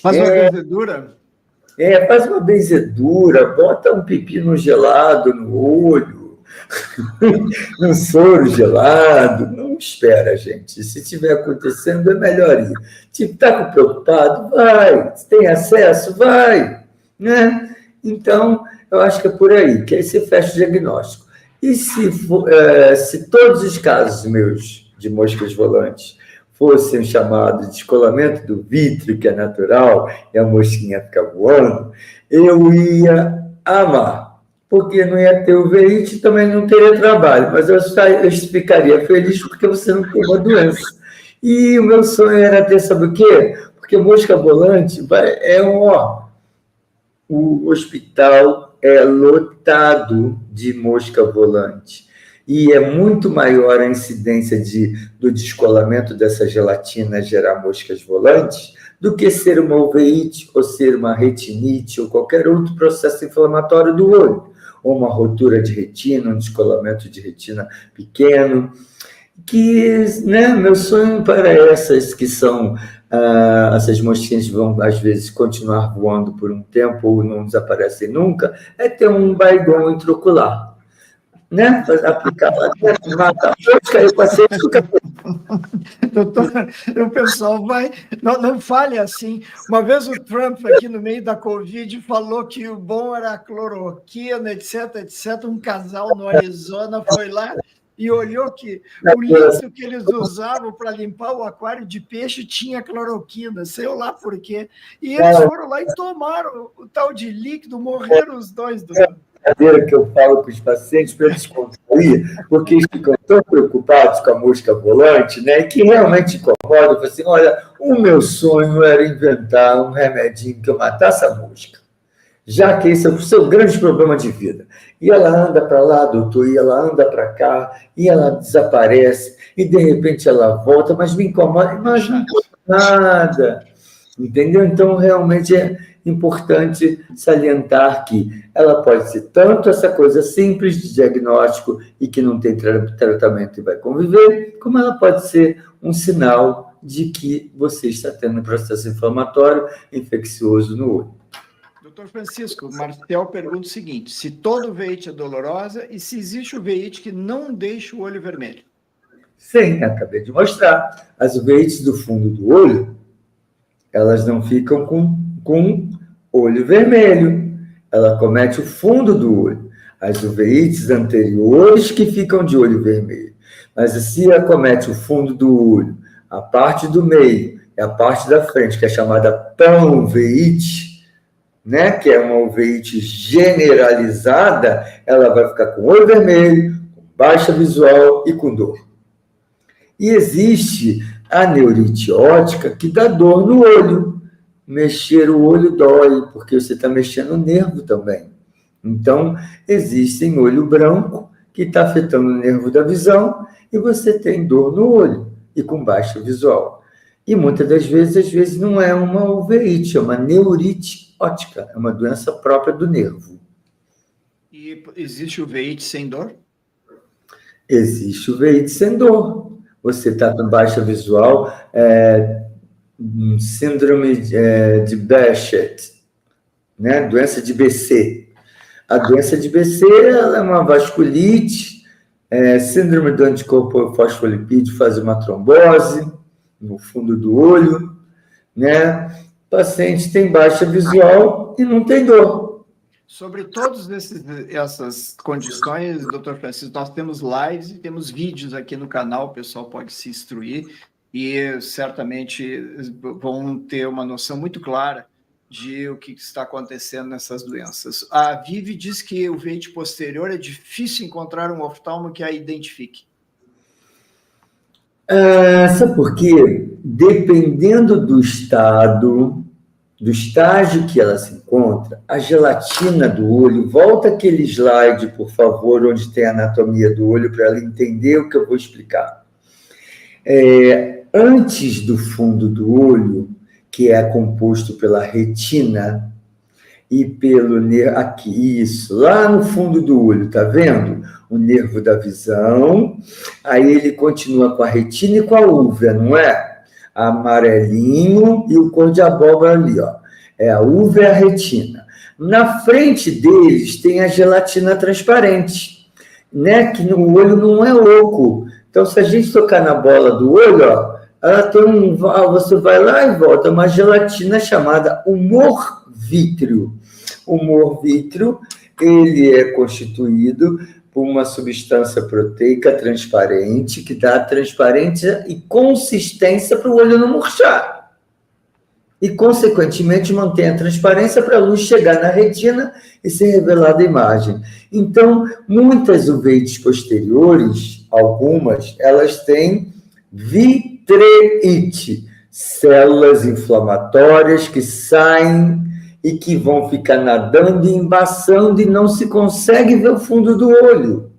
faz uma benzedura? Faz uma benzedura, bota um pepino gelado no olho, um soro gelado, não espera, gente. Se estiver acontecendo, é melhor ir. Está preocupado? Vai. Se tem acesso? Vai. Né? Então, eu acho que é por aí, que aí você fecha o diagnóstico. E se todos os casos meus de moscas volantes fossem chamados de descolamento do vítreo, que é natural, e a mosquinha fica voando, eu ia amar. Porque não ia ter uveíte e também não teria trabalho, mas eu ficaria feliz porque você não tem uma doença. E o meu sonho era ter, sabe o quê? Porque mosca volante o hospital é lotado de mosca volante. E é muito maior a incidência do descolamento dessa gelatina gerar moscas volantes do que ser uma uveíte, ou ser uma retinite, ou qualquer outro processo inflamatório do olho, ou uma rotura de retina, um descolamento de retina pequeno, que, né, meu sonho para essas que são, essas mosquinhas vão, às vezes, continuar voando por um tempo ou não desaparecem nunca, é ter um Baygon intraocular, né? Aplicar lá dentro, matar a mosca, aí o paciente fica... Doutor, o pessoal vai... Não fale assim. Uma vez o Trump, aqui no meio da Covid, falou que o bom era a cloroquina, etc, etc. Um casal no Arizona foi lá e olhou que o líquido que eles usavam para limpar o aquário de peixe tinha cloroquina, sei lá por quê. E eles foram lá e tomaram o tal de líquido, morreram os dois, doutor. Brincadeira que eu falo com os pacientes para eles descontrair, porque eles ficam tão preocupados com a mosca volante, né, que realmente incomodam. Eu falo assim, olha, o meu sonho era inventar um remedinho que eu matasse a mosca, já que esse é o seu grande problema de vida. E ela anda para lá, doutor, e ela anda para cá, e ela desaparece, e de repente ela volta, mas me incomoda, mas não incomoda nada. Entendeu? Então, realmente, importante salientar que ela pode ser tanto essa coisa simples de diagnóstico e que não tem tratamento e vai conviver, como ela pode ser um sinal de que você está tendo um processo inflamatório infeccioso no olho. Doutor Francisco, o Marcel pergunta o seguinte: se todo veite é dolorosa e se existe uveíte que não deixa o olho vermelho? Sim, acabei de mostrar. As uveites do fundo do olho, elas não ficam com olho vermelho. Ela comete o fundo do olho. As uveites anteriores que ficam de olho vermelho. Mas se acomete o fundo do olho, a parte do meio e a parte da frente, que é chamada panveite, né, que é uma uveite generalizada, ela vai ficar com olho vermelho, com baixa visual e com dor. E existe a neurite óptica, que dá dor no olho. Mexer o olho dói, porque você está mexendo o nervo também. Então, existe olho branco, que está afetando o nervo da visão, e você tem dor no olho, e com baixa visual. E muitas das vezes, às vezes, não é uma uveíte, é uma neurite óptica, é uma doença própria do nervo. E existe uveíte sem dor? Existe uveíte sem dor. Você está com baixa visual, síndrome de Behçet, né? Doença de BC. A doença de BC ela é uma vasculite, síndrome do anticorpo fosfolipídio faz uma trombose no fundo do olho, né? O paciente tem baixa visual e não tem dor. Sobre todas essas condições, doutor Francisco, nós temos lives e temos vídeos aqui no canal, o pessoal pode se instruir e certamente vão ter uma noção muito clara de o que está acontecendo nessas doenças. A Vivi diz que o veite posterior é difícil encontrar um oftalmo que a identifique. Sabe por quê? Dependendo do estágio que ela se encontra, a gelatina do olho, volta aquele slide, por favor, onde tem a anatomia do olho, para ela entender o que eu vou explicar. Antes do fundo do olho, que é composto pela retina e pelo nervo, aqui, isso, lá no fundo do olho, tá vendo? O nervo da visão, aí ele continua com a retina e com a úvea, não é? Amarelinho e o cor de abóbora ali, ó. É a uva e a retina. Na frente deles tem a gelatina transparente, né? Que no olho não é oco. Então, se a gente tocar na bola do olho, ó, ela tem você vai lá e volta, uma gelatina chamada humor vítreo. O humor vítreo, ele é constituído por uma substância proteica transparente, que dá transparência e consistência para o olho não murchar. E, consequentemente, mantém a transparência para a luz chegar na retina e ser revelada a imagem. Então, muitas uveites posteriores, algumas, elas têm vitreite, células inflamatórias que saem e que vão ficar nadando e embaçando e não se consegue ver o fundo do olho.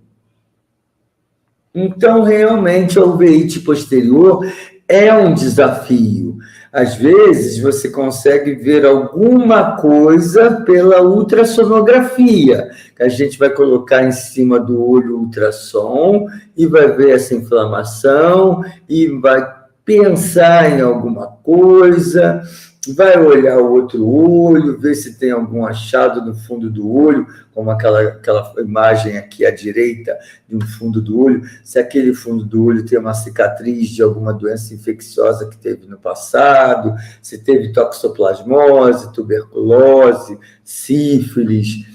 Então, realmente, a uveíte posterior é um desafio. Às vezes, você consegue ver alguma coisa pela ultrassonografia, que a gente vai colocar em cima do olho ultrassom e vai ver essa inflamação e vai pensar em alguma coisa, vai olhar o outro olho, ver se tem algum achado no fundo do olho, como aquela imagem aqui à direita de um fundo do olho, se aquele fundo do olho tem uma cicatriz de alguma doença infecciosa que teve no passado, se teve toxoplasmose, tuberculose, sífilis,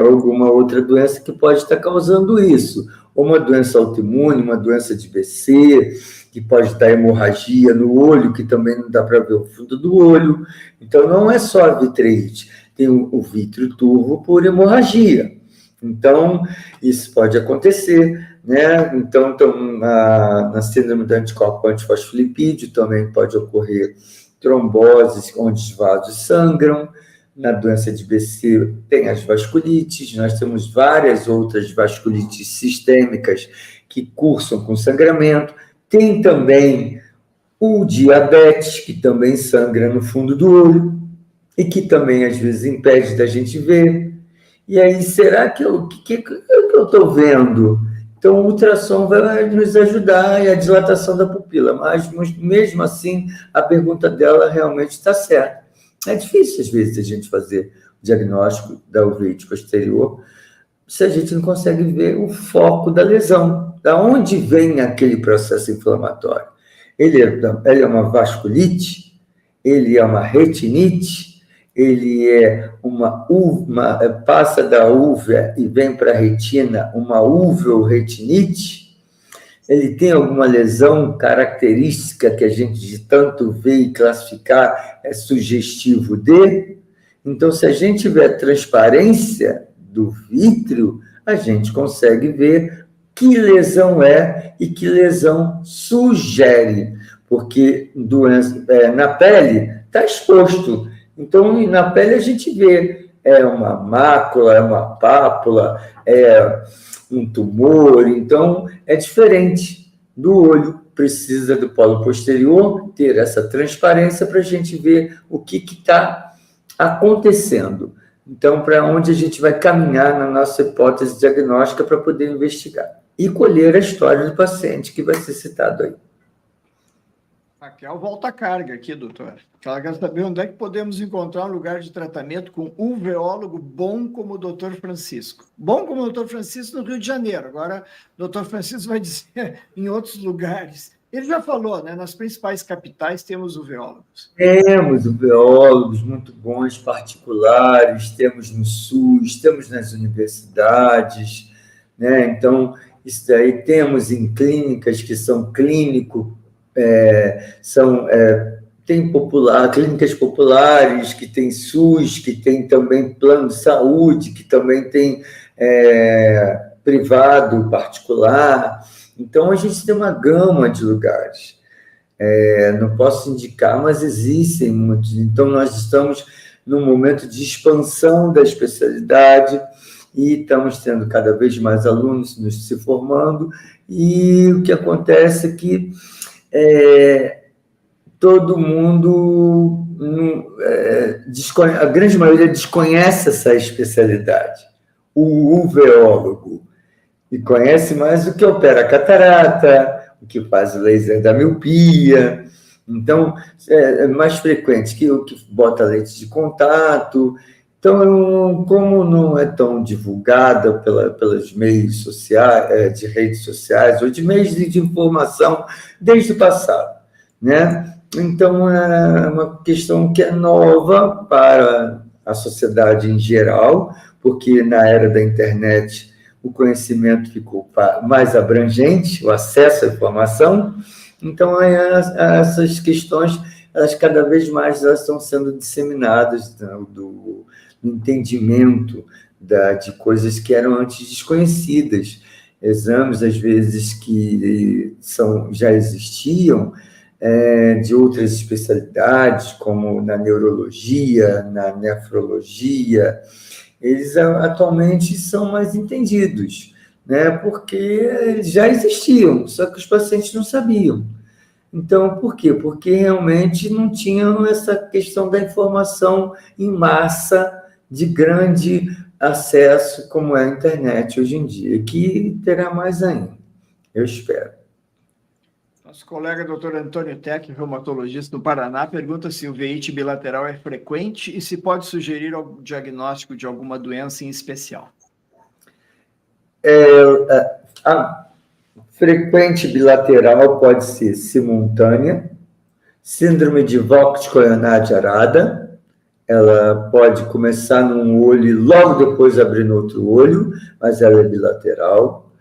alguma outra doença que pode estar causando isso, ou uma doença autoimune, uma doença de BC, que pode dar hemorragia no olho, que também não dá para ver o fundo do olho. Então, não é só a vitreite, tem o vítreo turvo por hemorragia. Então, isso pode acontecer, né? Então na síndrome do anticorpo antifosfolipídio também pode ocorrer tromboses, onde os vasos sangram. Na doença de BC tem as vasculites, nós temos várias outras vasculites sistêmicas que cursam com sangramento. Tem também o diabetes, que também sangra no fundo do olho, e que também, às vezes, impede da gente ver. E aí, será que o que eu estou vendo? Então, o ultrassom vai nos ajudar e a dilatação da pupila, mas mesmo assim, a pergunta dela realmente está certa. É difícil, às vezes, a gente fazer o diagnóstico da uveíte posterior se a gente não consegue ver o foco da lesão, da onde vem aquele processo inflamatório. Ele é uma vasculite? Ele é uma retinite? Ele é passa da úvea e vem para a retina, uma uveoretinite? Ele tem alguma lesão característica que a gente de tanto ver e classificar é sugestivo de? Então, se a gente tiver transparência do vítreo, a gente consegue ver que lesão é e que lesão sugere, porque na pele está exposto. Então, na pele a gente vê, é uma mácula, é uma pápula, é um tumor, então é diferente do olho. Precisa do polo posterior ter essa transparência para a gente ver o que está acontecendo. Então, para onde a gente vai caminhar na nossa hipótese diagnóstica para poder investigar e colher a história do paciente que vai ser citado aí. Raquel volta a carga aqui, doutor. Ela quer saber onde é que podemos encontrar um lugar de tratamento com um uveólogo bom como o doutor Francisco. Bom como o doutor Francisco no Rio de Janeiro. Agora, o doutor Francisco vai dizer em outros lugares. Ele já falou, né? Nas principais capitais temos uveólogos. Temos uveólogos muito bons, particulares, temos no SUS, temos nas universidades, né? Então, isso daí temos em clínicas que são tem clínicas populares, que tem SUS, que tem também plano de saúde, que também tem privado, particular. Então, a gente tem uma gama de lugares. Não posso indicar, mas existem muitos. Então, nós estamos num momento de expansão da especialidade e estamos tendo cada vez mais alunos se formando, e o que acontece é que todo mundo, a grande maioria desconhece essa especialidade, o uveólogo, e conhece mais o que opera a catarata, o que faz o laser da miopia. Então, é mais frequente que o que bota lente de contato. Então, como não é tão divulgada pelos meios sociais, de redes sociais, ou de meios de informação desde o passado, né? Então, é uma questão que é nova para a sociedade em geral, porque na era da internet o conhecimento ficou mais abrangente, o acesso à informação. Então, essas questões, elas cada vez mais estão sendo disseminadas do entendimento de coisas que eram antes desconhecidas. Exames, às vezes, que já existiam, de outras especialidades, como na neurologia, na nefrologia, eles atualmente são mais entendidos, né? Porque eles já existiam, só que os pacientes não sabiam. Então, por quê? Porque realmente não tinham essa questão da informação em massa, de grande acesso, como é a internet hoje em dia, que terá mais ainda, eu espero. Nosso colega Dr. Antônio Tec, reumatologista do Paraná, pergunta se o uveíte bilateral é frequente e se pode sugerir o diagnóstico de alguma doença em especial. A frequente bilateral pode ser simultânea, síndrome de Vogt-Koyanagi-Arada, ela pode começar num olho e logo depois abrir no outro olho, mas ela é bilateral.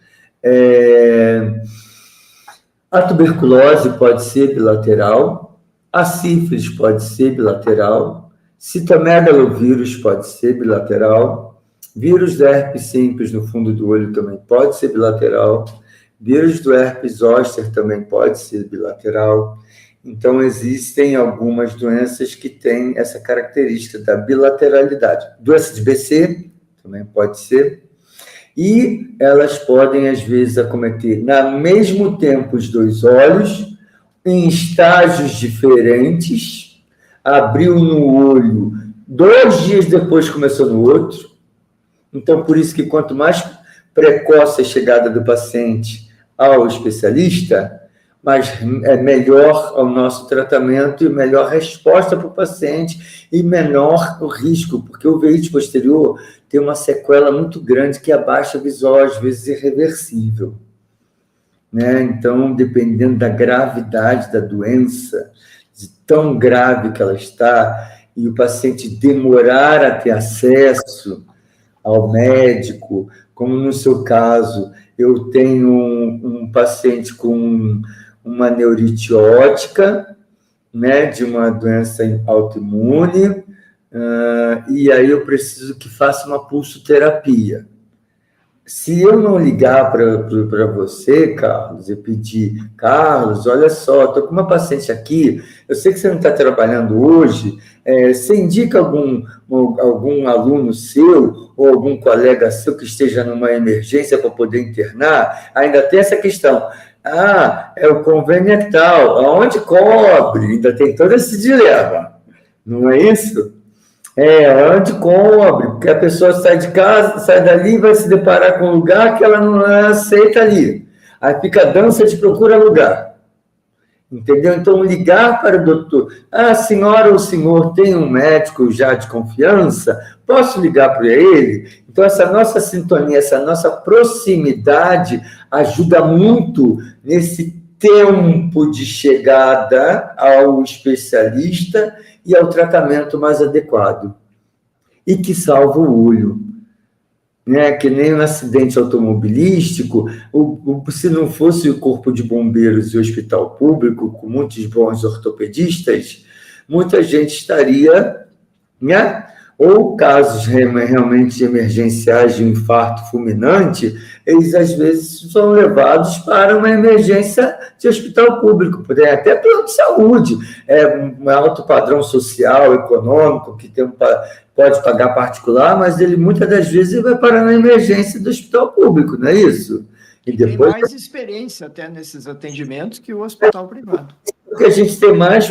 A tuberculose pode ser bilateral, a sífilis pode ser bilateral, citomegalovírus pode ser bilateral, vírus do herpes simples no fundo do olho também pode ser bilateral, vírus do herpes zoster também pode ser bilateral. Então, existem algumas doenças que têm essa característica da bilateralidade. Doença de BC também pode ser. E elas podem, às vezes, acometer, ao mesmo tempo, os dois olhos, em estágios diferentes. Abriu no olho, 2 dias depois começou no outro. Então, por isso que quanto mais precoce a chegada do paciente ao especialista, mas é melhor o nosso tratamento e melhor resposta para o paciente e menor o risco, porque o veículo posterior tem uma sequela muito grande que é a baixa visual, às vezes irreversível. Né? Então, dependendo da gravidade da doença, de tão grave que ela está, e o paciente demorar a ter acesso ao médico, como no seu caso, eu tenho um paciente com uma neurite óptica, né, de uma doença autoimune, e aí eu preciso que faça uma pulsoterapia. Se eu não ligar para você, Carlos, e pedir, Carlos, olha só, estou com uma paciente aqui, eu sei que você não está trabalhando hoje, você indica algum aluno seu ou algum colega seu que esteja numa emergência para poder internar? Ainda tem essa questão. É o convênio é tal, aonde cobre? Ainda tem todo esse dilema, não é isso? Onde cobre, porque a pessoa sai de casa, sai dali e vai se deparar com um lugar que ela não aceita ali. Aí fica a dança de procura lugar. Entendeu? Então, ligar para o doutor. A senhora ou o senhor tem um médico já de confiança? Posso ligar para ele? Então, essa nossa sintonia, essa nossa proximidade ajuda muito nesse tempo de chegada ao especialista e ao tratamento mais adequado. E que salva o olho. Né? Que nem um acidente automobilístico, se não fosse o Corpo de Bombeiros e o Hospital Público, com muitos bons ortopedistas, muita gente estaria, né? Ou casos realmente emergenciais de um infarto fulminante, eles às vezes são levados para uma emergência de hospital público, até plano de saúde, um alto padrão social, econômico, que pode pagar particular, mas ele muitas das vezes vai parar na emergência do hospital público, não é isso? E depois... tem mais experiência até nesses atendimentos que o hospital privado. Porque a gente tem mais,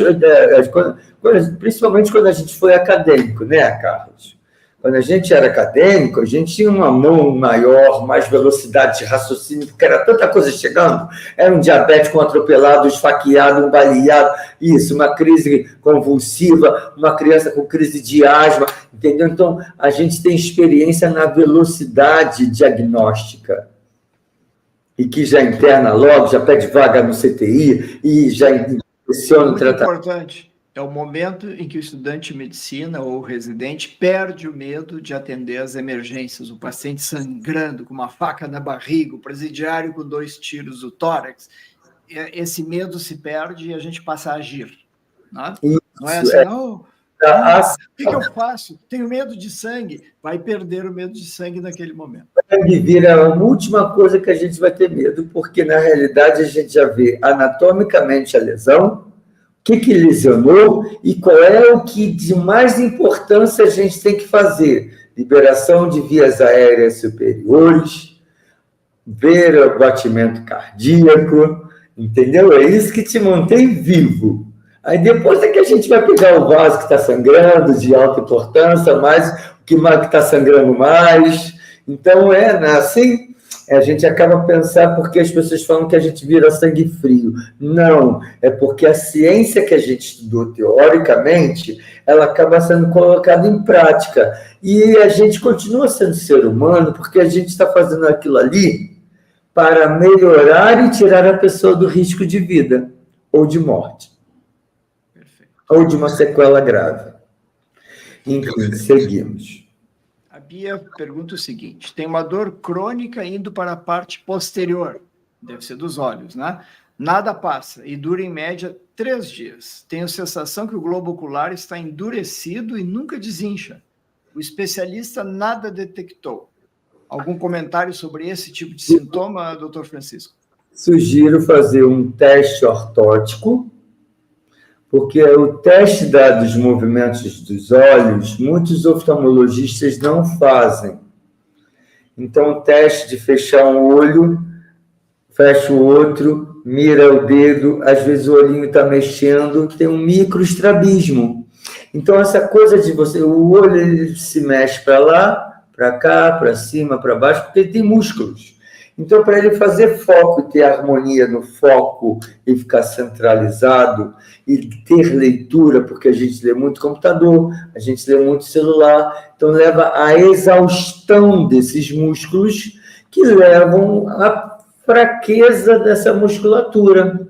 principalmente quando a gente foi acadêmico, né, Carlos? Quando a gente era acadêmico, a gente tinha uma mão maior, mais velocidade de raciocínio, porque era tanta coisa chegando. Era um diabético, um atropelado, um esfaqueado, um baleado, isso, uma crise convulsiva, uma criança com crise de asma, entendeu? Então, a gente tem experiência na velocidade diagnóstica. E que já interna logo, já pede vaga no CTI e já impressiona o tratamento. Importante. É o momento em que o estudante de medicina ou o residente perde o medo de atender as emergências. O paciente sangrando, com uma faca na barriga, o presidiário com 2 tiros no tórax. Esse medo se perde e a gente passa a agir. Né? Não é assim, o que eu faço? Tenho medo de sangue. Vai perder o medo de sangue naquele momento. Sangue vira a última coisa que a gente vai ter medo, porque, na realidade, a gente já vê anatomicamente a lesão, o que lesionou e qual é o que de mais importância a gente tem que fazer. Liberação de vias aéreas superiores, ver o batimento cardíaco, entendeu? É isso que te mantém vivo. Aí depois é que a gente vai pegar o vaso que está sangrando, de alta importância, mas o que está sangrando mais. Então, assim, a gente acaba pensando porque as pessoas falam que a gente vira sangue frio. Não, é porque a ciência que a gente estudou teoricamente, ela acaba sendo colocada em prática. E a gente continua sendo ser humano porque a gente está fazendo aquilo ali para melhorar e tirar a pessoa do risco de vida ou de morte. Ou de uma sequela grave. Enfim, seguimos. A Bia pergunta o seguinte: tem uma dor crônica indo para a parte posterior, deve ser dos olhos, né? Nada passa e dura em média 3 dias. Tenho sensação que o globo ocular está endurecido e nunca desincha. O especialista nada detectou. Algum comentário sobre esse tipo de sintoma, doutor Francisco? Sugiro fazer um teste ortótico, porque o teste dos movimentos dos olhos, muitos oftalmologistas não fazem. Então, o teste de fechar um olho, fecha o outro, mira o dedo, às vezes o olhinho está mexendo, tem um microestrabismo. Então, essa coisa de você, o olho ele se mexe para lá, para cá, para cima, para baixo, porque ele tem músculos. Então, para ele fazer foco, ter harmonia no foco e ficar centralizado e ter leitura, porque a gente lê muito computador, a gente lê muito celular, então leva à exaustão desses músculos que levam à fraqueza dessa musculatura.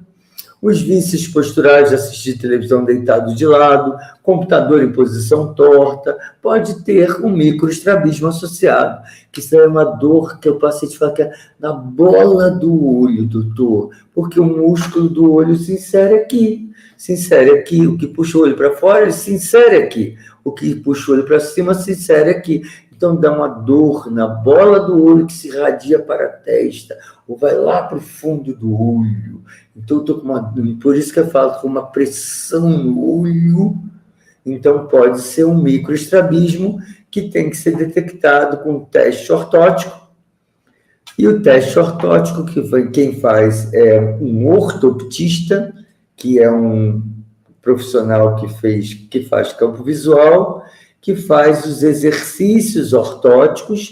Os vícios posturais de assistir televisão deitado de lado, computador em posição torta, pode ter um microestrabismo associado, que isso é uma dor que o paciente fala que é na bola do olho, doutor, porque o músculo do olho se insere aqui, o que puxa o olho para fora, ele se insere aqui, o que puxa o olho para cima se insere aqui. Então, dá uma dor na bola do olho que se irradia para a testa, ou vai lá para o fundo do olho. Então, eu estou por isso que eu falo com uma pressão no olho. Então, pode ser um microestrabismo que tem que ser detectado com um teste ortótico. E o teste ortótico, quem faz é um ortoptista, que é um profissional que faz campo visual, que faz os exercícios ortóticos,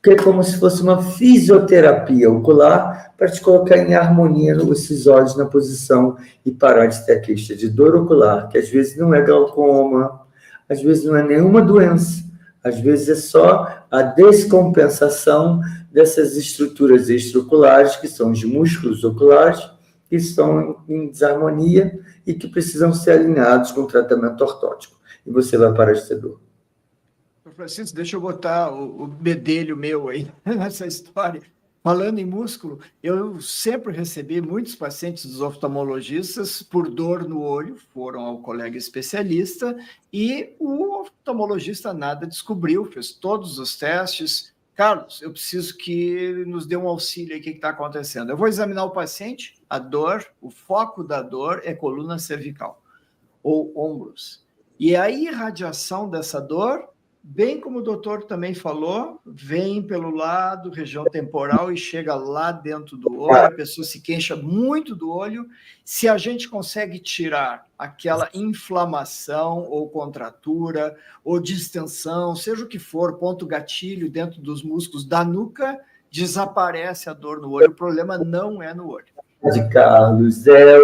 que é como se fosse uma fisioterapia ocular, para te colocar em harmonia esses olhos na posição e parar de ter a queixa de dor ocular, que às vezes não é glaucoma, às vezes não é nenhuma doença, às vezes é só a descompensação dessas estruturas extraoculares, que são os músculos oculares, que estão em desarmonia e que precisam ser alinhados com o tratamento ortótico. E você vai parar de ter dor. Francisco, deixa eu botar o bedelho meu aí nessa história. Falando em músculo, eu sempre recebi muitos pacientes dos oftalmologistas por dor no olho, foram ao colega especialista e o oftalmologista nada descobriu, fez todos os testes. Carlos, eu preciso que nos dê um auxílio aí, o que está acontecendo? Eu vou examinar o paciente, a dor, o foco da dor é coluna cervical ou ombros. E a irradiação dessa dor, bem como o doutor também falou, vem pelo lado, região temporal, e chega lá dentro do olho, a pessoa se queixa muito do olho. Se a gente consegue tirar aquela inflamação ou contratura ou distensão, seja o que for, ponto gatilho dentro dos músculos da nuca, desaparece a dor no olho. O problema não é no olho. Carlos, é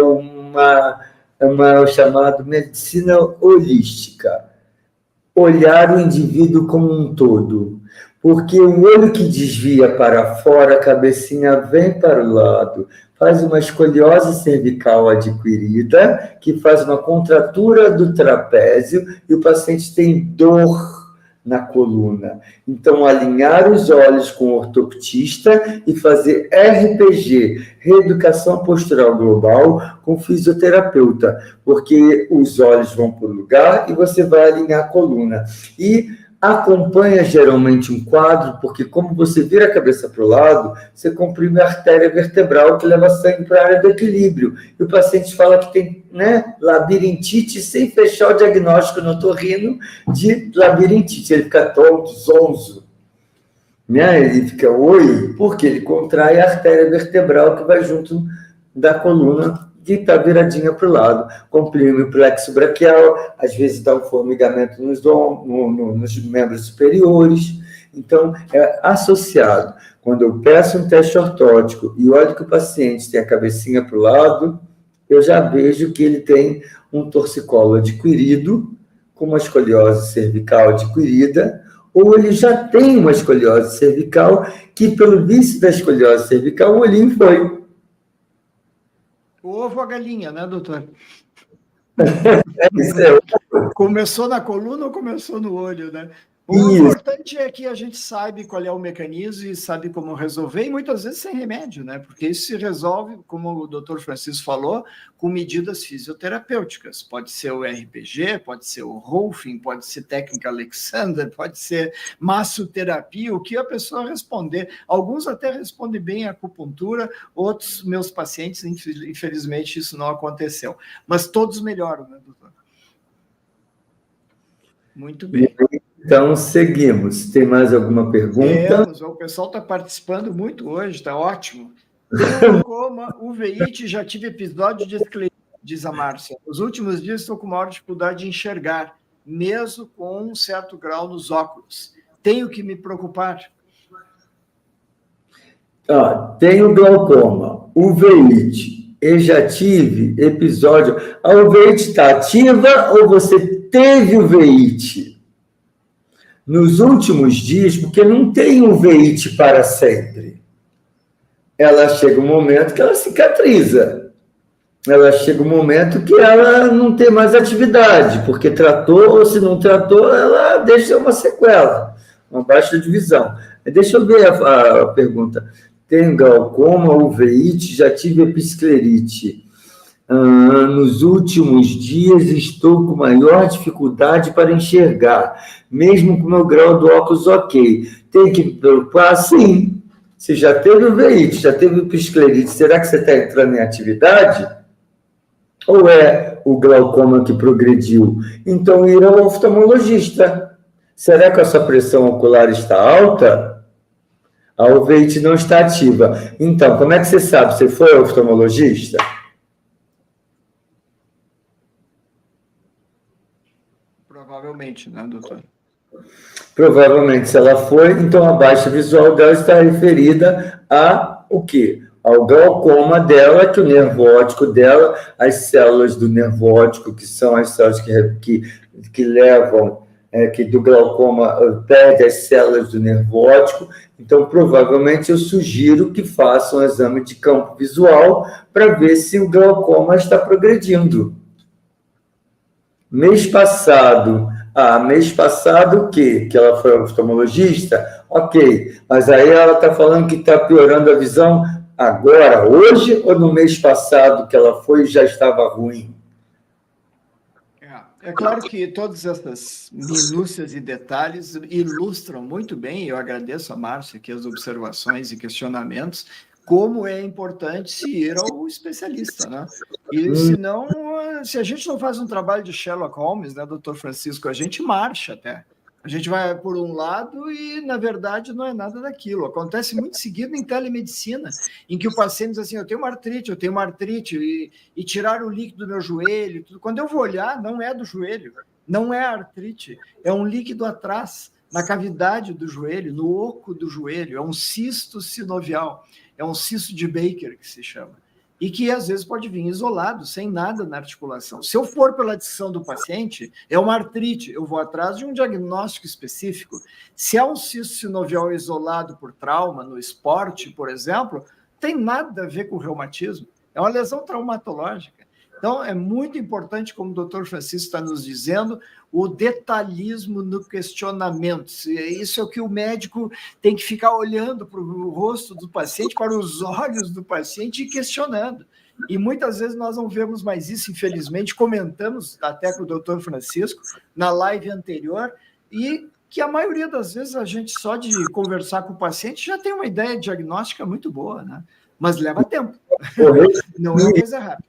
uma chamada medicina holística. Olhar o indivíduo como um todo, porque o olho que desvia para fora, a cabecinha vem para o lado, faz uma escoliose cervical adquirida, que faz uma contratura do trapézio, e o paciente tem dor na coluna. Então, alinhar os olhos com o ortoptista e fazer RPG, Reeducação Postural Global, com fisioterapeuta, porque os olhos vão para o lugar e você vai alinhar a coluna. E acompanha geralmente um quadro, porque como você vira a cabeça para o lado, você comprime a artéria vertebral que leva sangue para a área do equilíbrio. E o paciente fala que tem, labirintite sem fechar o diagnóstico no otorrino de labirintite. Ele fica tonto, zonzo. Ele fica, oi, porque ele contrai a artéria vertebral que vai junto da coluna que está viradinha para o lado, comprime o plexo braquial, às vezes dá um formigamento nos membros superiores. Então, é associado. Quando eu peço um teste ortótico e olho que o paciente tem a cabecinha para o lado, eu já vejo que ele tem um torcicolo adquirido, com uma escoliose cervical adquirida, ou ele já tem uma escoliose cervical, que pelo vício da escoliose cervical, o olhinho foi. O ovo ou a galinha, né, doutor? Isso é. Começou na coluna ou começou no olho, né? O importante é que a gente sabe qual é o mecanismo e sabe como resolver, e muitas vezes sem remédio, né? Porque isso se resolve, como o doutor Francisco falou, com medidas fisioterapêuticas. Pode ser o RPG, pode ser o Rolfing, pode ser técnica Alexander, pode ser massoterapia, o que a pessoa responder. Alguns até respondem bem a acupuntura, outros, meus pacientes, infelizmente, isso não aconteceu. Mas todos melhoram, né, doutor? Muito bem. Então, seguimos. Tem mais alguma pergunta? O pessoal está participando muito hoje, está ótimo. Glaucoma, uveíte, já tive episódio de esclerose, diz a Márcia. Nos últimos dias estou com maior dificuldade de enxergar. mesmo com um certo grau nos óculos. Tenho que me preocupar? Tenho glaucoma, uveíte, eu já tive episódio. A uveíte está ativa ou você teve uveíte? Nos últimos dias, porque não tem uveíte para sempre. Ela chega um momento que ela cicatriza. Ela chega um momento que ela não tem mais atividade, porque tratou, ou se não tratou, ela deixa uma sequela, uma baixa de visão. Deixa eu ver a pergunta. Tenho glaucoma, uveíte, já tive episclerite. Nos últimos dias estou com maior dificuldade para enxergar, mesmo com meu grau do óculos ok. Tem que me preocupar? Sim. Você já teve uveíte, já teve episclerite, será que você está entrando em atividade? Ou é o glaucoma que progrediu? Então, ir ao oftalmologista. Será que a sua pressão ocular está alta? A uveíte não está ativa. Então, como é que você sabe? Você foi ao oftalmologista? Provavelmente, né, doutor? Provavelmente, se ela foi, então a baixa visual dela está referida a o quê? Ao glaucoma dela, que o nervo óptico dela, as células do nervo óptico, que são as células que levam, que do glaucoma perde as células do nervo óptico. Então, provavelmente, eu sugiro que façam um exame de campo visual para ver se o glaucoma está progredindo. Mês passado o quê? Que ela foi oftalmologista? Ok, mas aí ela está falando que está piorando a visão agora, hoje, ou no mês passado que ela foi e já estava ruim? É claro que todas essas minúcias e detalhes ilustram muito bem, eu agradeço a Márcia aqui as observações e questionamentos, como é importante se ir ao especialista, né? E senão, se a gente não faz um trabalho de Sherlock Holmes, né, doutor Francisco, a gente marcha até. A gente vai por um lado e, na verdade, não é nada daquilo. Acontece muito seguido em telemedicina, em que o paciente diz assim, eu tenho uma artrite, e tiraram o líquido do meu joelho. Tudo. Quando eu vou olhar, não é do joelho, não é artrite, é um líquido atrás, na cavidade do joelho, no oco do joelho, é um cisto sinovial, é um cisto de Baker, que se chama. E que às vezes pode vir isolado, sem nada na articulação. Se eu for pela decisão do paciente, é uma artrite, eu vou atrás de um diagnóstico específico. Se é um cisto sinovial isolado por trauma, no esporte, por exemplo, tem nada a ver com o reumatismo, é uma lesão traumatológica. Então, é muito importante, como o doutor Francisco está nos dizendo, o detalhismo no questionamento. Isso é o que o médico tem que ficar olhando para o rosto do paciente, para os olhos do paciente e questionando. E muitas vezes nós não vemos mais isso, infelizmente, comentamos até com o doutor Francisco na live anterior, e que a maioria das vezes a gente só de conversar com o paciente já tem uma ideia diagnóstica muito boa, né? Mas leva tempo. Não é uma coisa rápida.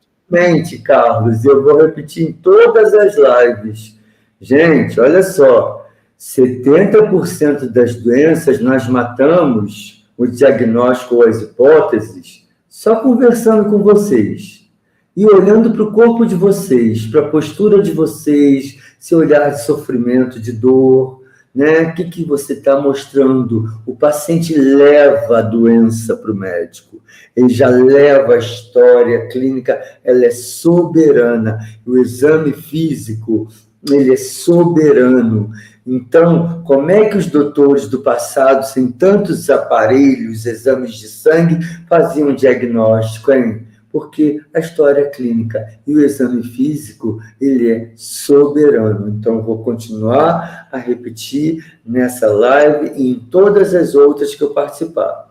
Carlos, eu vou repetir em todas as lives. Gente, olha só, 70% das doenças nós matamos o diagnóstico ou as hipóteses só conversando com vocês e olhando para o corpo de vocês, para a postura de vocês, seu olhar de sofrimento, de dor, né? O que você está mostrando? O paciente leva a doença para o médico, ele já leva a história clínica, ela é soberana. O exame físico, ele é soberano. Então, como é que os doutores do passado, sem tantos aparelhos, exames de sangue, faziam diagnóstico, hein? Porque a história clínica e o exame físico, ele é soberano. Então, vou continuar a repetir nessa live e em todas as outras que eu participar.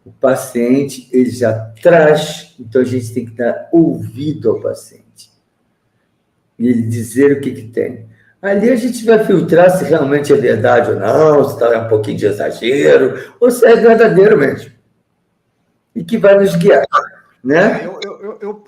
O paciente, ele já traz, então a gente tem que dar ouvido ao paciente. E ele dizer o que tem. Ali a gente vai filtrar se realmente é verdade ou não, se está um pouquinho de exagero, ou se é verdadeiro mesmo. E que vai nos guiar. Né?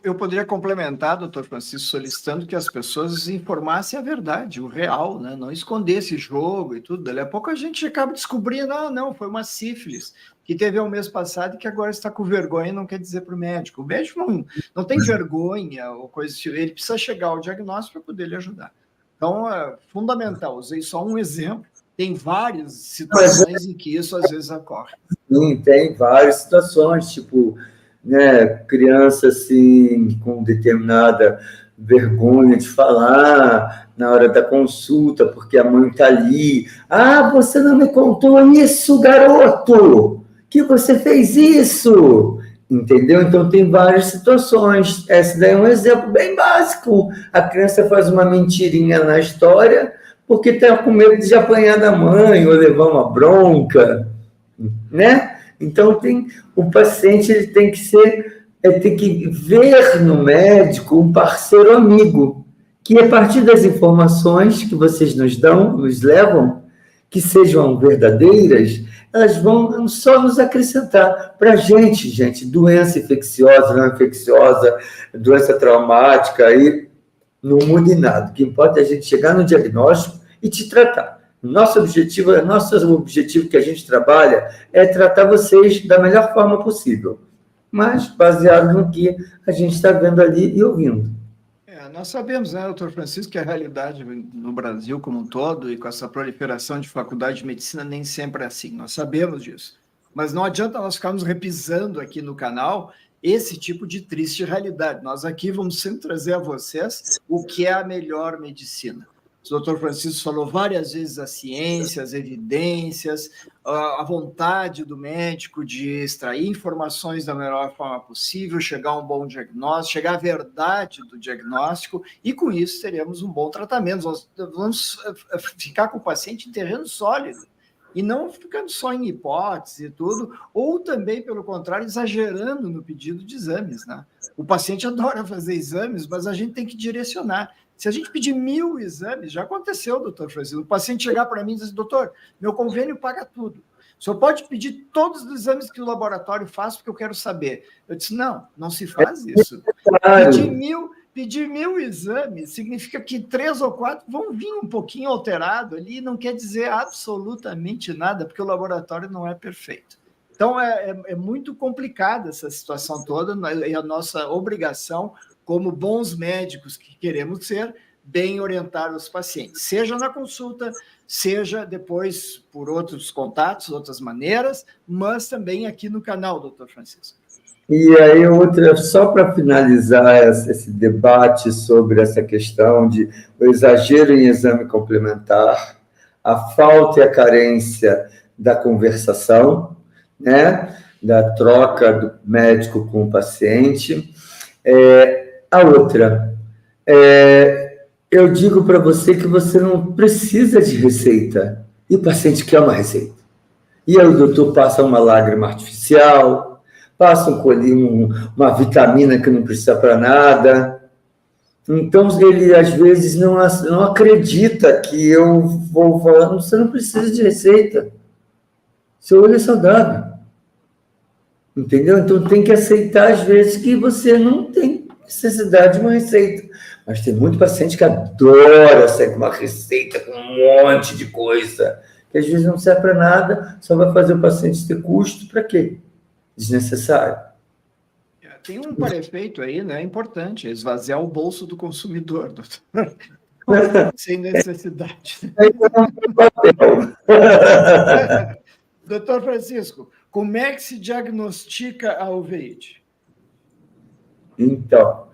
Eu poderia complementar, doutor Francisco, solicitando que as pessoas informassem a verdade, o real, né? Não escondesse jogo e tudo. Dali a pouco a gente acaba descobrindo, não, foi uma sífilis que teve ao mês passado e que agora está com vergonha e não quer dizer para o médico. O médico não tem vergonha ou coisa assim, ele precisa chegar ao diagnóstico para poder lhe ajudar. Então, é fundamental. Usei só um exemplo. Tem várias situações em que isso às vezes ocorre. Sim, tem várias situações, tipo, né, criança assim, com determinada vergonha de falar na hora da consulta, porque a mãe está ali. Ah, você não me contou isso, garoto! Que você fez isso? Entendeu? Então, tem várias situações. Esse daí é um exemplo bem básico. A criança faz uma mentirinha na história porque está com medo de apanhar da mãe ou levar uma bronca, né? Então, o paciente ele tem que ver no médico um parceiro amigo, que a partir das informações que vocês nos levam, que sejam verdadeiras, elas vão só nos acrescentar. Para a gente, doença infecciosa, não infecciosa, doença traumática, aí não muda em nada. O que importa é a gente chegar no diagnóstico e te tratar. Nosso objetivo que a gente trabalha é tratar vocês da melhor forma possível, mas baseado no que a gente está vendo ali e ouvindo. Nós sabemos, né, doutor Francisco, que a realidade no Brasil como um todo e com essa proliferação de faculdade de medicina nem sempre é assim. Nós sabemos disso. Mas não adianta nós ficarmos repisando aqui no canal esse tipo de triste realidade. Nós aqui vamos sempre trazer a vocês o que é a melhor medicina. O doutor Francisco falou várias vezes a ciência, as evidências, a vontade do médico de extrair informações da melhor forma possível, chegar a um bom diagnóstico, chegar à verdade do diagnóstico, e com isso teremos um bom tratamento. Nós vamos ficar com o paciente em terreno sólido, e não ficando só em hipótese e tudo, ou também, pelo contrário, exagerando no pedido de exames, né? O paciente adora fazer exames, mas a gente tem que direcionar. Se a gente pedir 1000 exames, já aconteceu, doutor Francisco, o paciente chegar para mim e dizer, doutor, meu convênio paga tudo. O senhor pode pedir todos os exames que o laboratório faz, porque eu quero saber. Eu disse, não se faz isso. Pedir 1000 exames significa que 3 ou 4 vão vir um pouquinho alterado ali, não quer dizer absolutamente nada, porque o laboratório não é perfeito. Então, é muito complicada essa situação toda, e a nossa obrigação, como bons médicos que queremos ser, bem orientar os pacientes, seja na consulta, seja depois por outros contatos, outras maneiras, mas também aqui no canal, doutor Francisco. E aí, só para finalizar esse debate sobre essa questão de o exagero em exame complementar, a falta e a carência da conversação, né, da troca do médico com o paciente. A outra, eu digo para você que você não precisa de receita, e o paciente quer uma receita. E aí o doutor passa uma lágrima artificial, passa um colinho, uma vitamina que não precisa para nada. Então, ele, às vezes, não acredita que eu vou falar, você não precisa de receita. Seu olho é saudável. Entendeu? Então, tem que aceitar, às vezes, que você não tem necessidade de uma receita. Mas tem muito paciente que adora sair com uma receita, com um monte de coisa, que às vezes não serve para nada, só vai fazer o paciente ter custo, para quê? Desnecessário. Tem um para-efeito aí, né? Importante, esvaziar o bolso do consumidor, doutor. Sem necessidade. Doutor Francisco, como é que se diagnostica a uveíte? Então,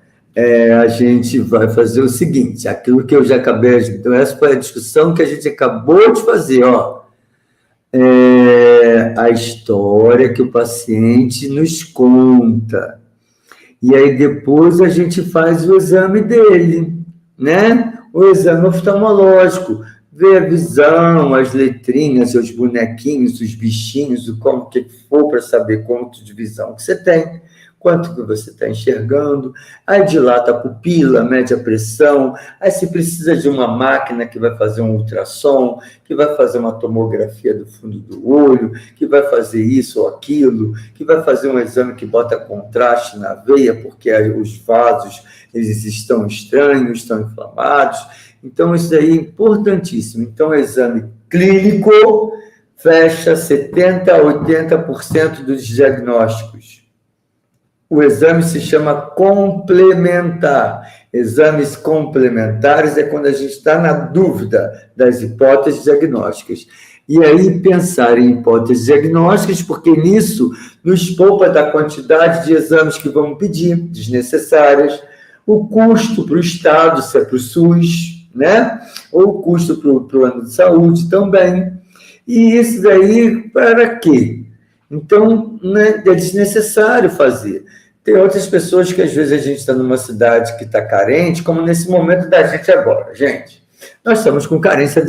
a gente vai fazer o seguinte, aquilo que eu já acabei, então essa foi a discussão que a gente acabou de fazer, ó. A história que o paciente nos conta. E aí depois a gente faz o exame dele, né? O exame oftalmológico, ver a visão, as letrinhas, os bonequinhos, os bichinhos, o como que for para saber quanto de visão que você tem, quanto que você está enxergando, aí dilata a pupila, mede a pressão, aí se precisa de uma máquina que vai fazer um ultrassom, que vai fazer uma tomografia do fundo do olho, que vai fazer isso ou aquilo, que vai fazer um exame que bota contraste na veia, porque os vasos eles estão estranhos, estão inflamados. Então, isso aí é importantíssimo. Então, o exame clínico fecha 70% a 80% dos diagnósticos. O exame se chama complementar. Exames complementares é quando a gente está na dúvida das hipóteses diagnósticas. E aí pensar em hipóteses diagnósticas, porque nisso nos poupa da quantidade de exames que vamos pedir, desnecessárias, o custo para o Estado, se é para o SUS, né? Ou o custo para o plano de saúde também. E isso daí, para quê? Então, né, é desnecessário fazer. Tem outras pessoas que, às vezes, a gente está numa cidade que está carente, como nesse momento da gente agora. Gente, nós estamos com carência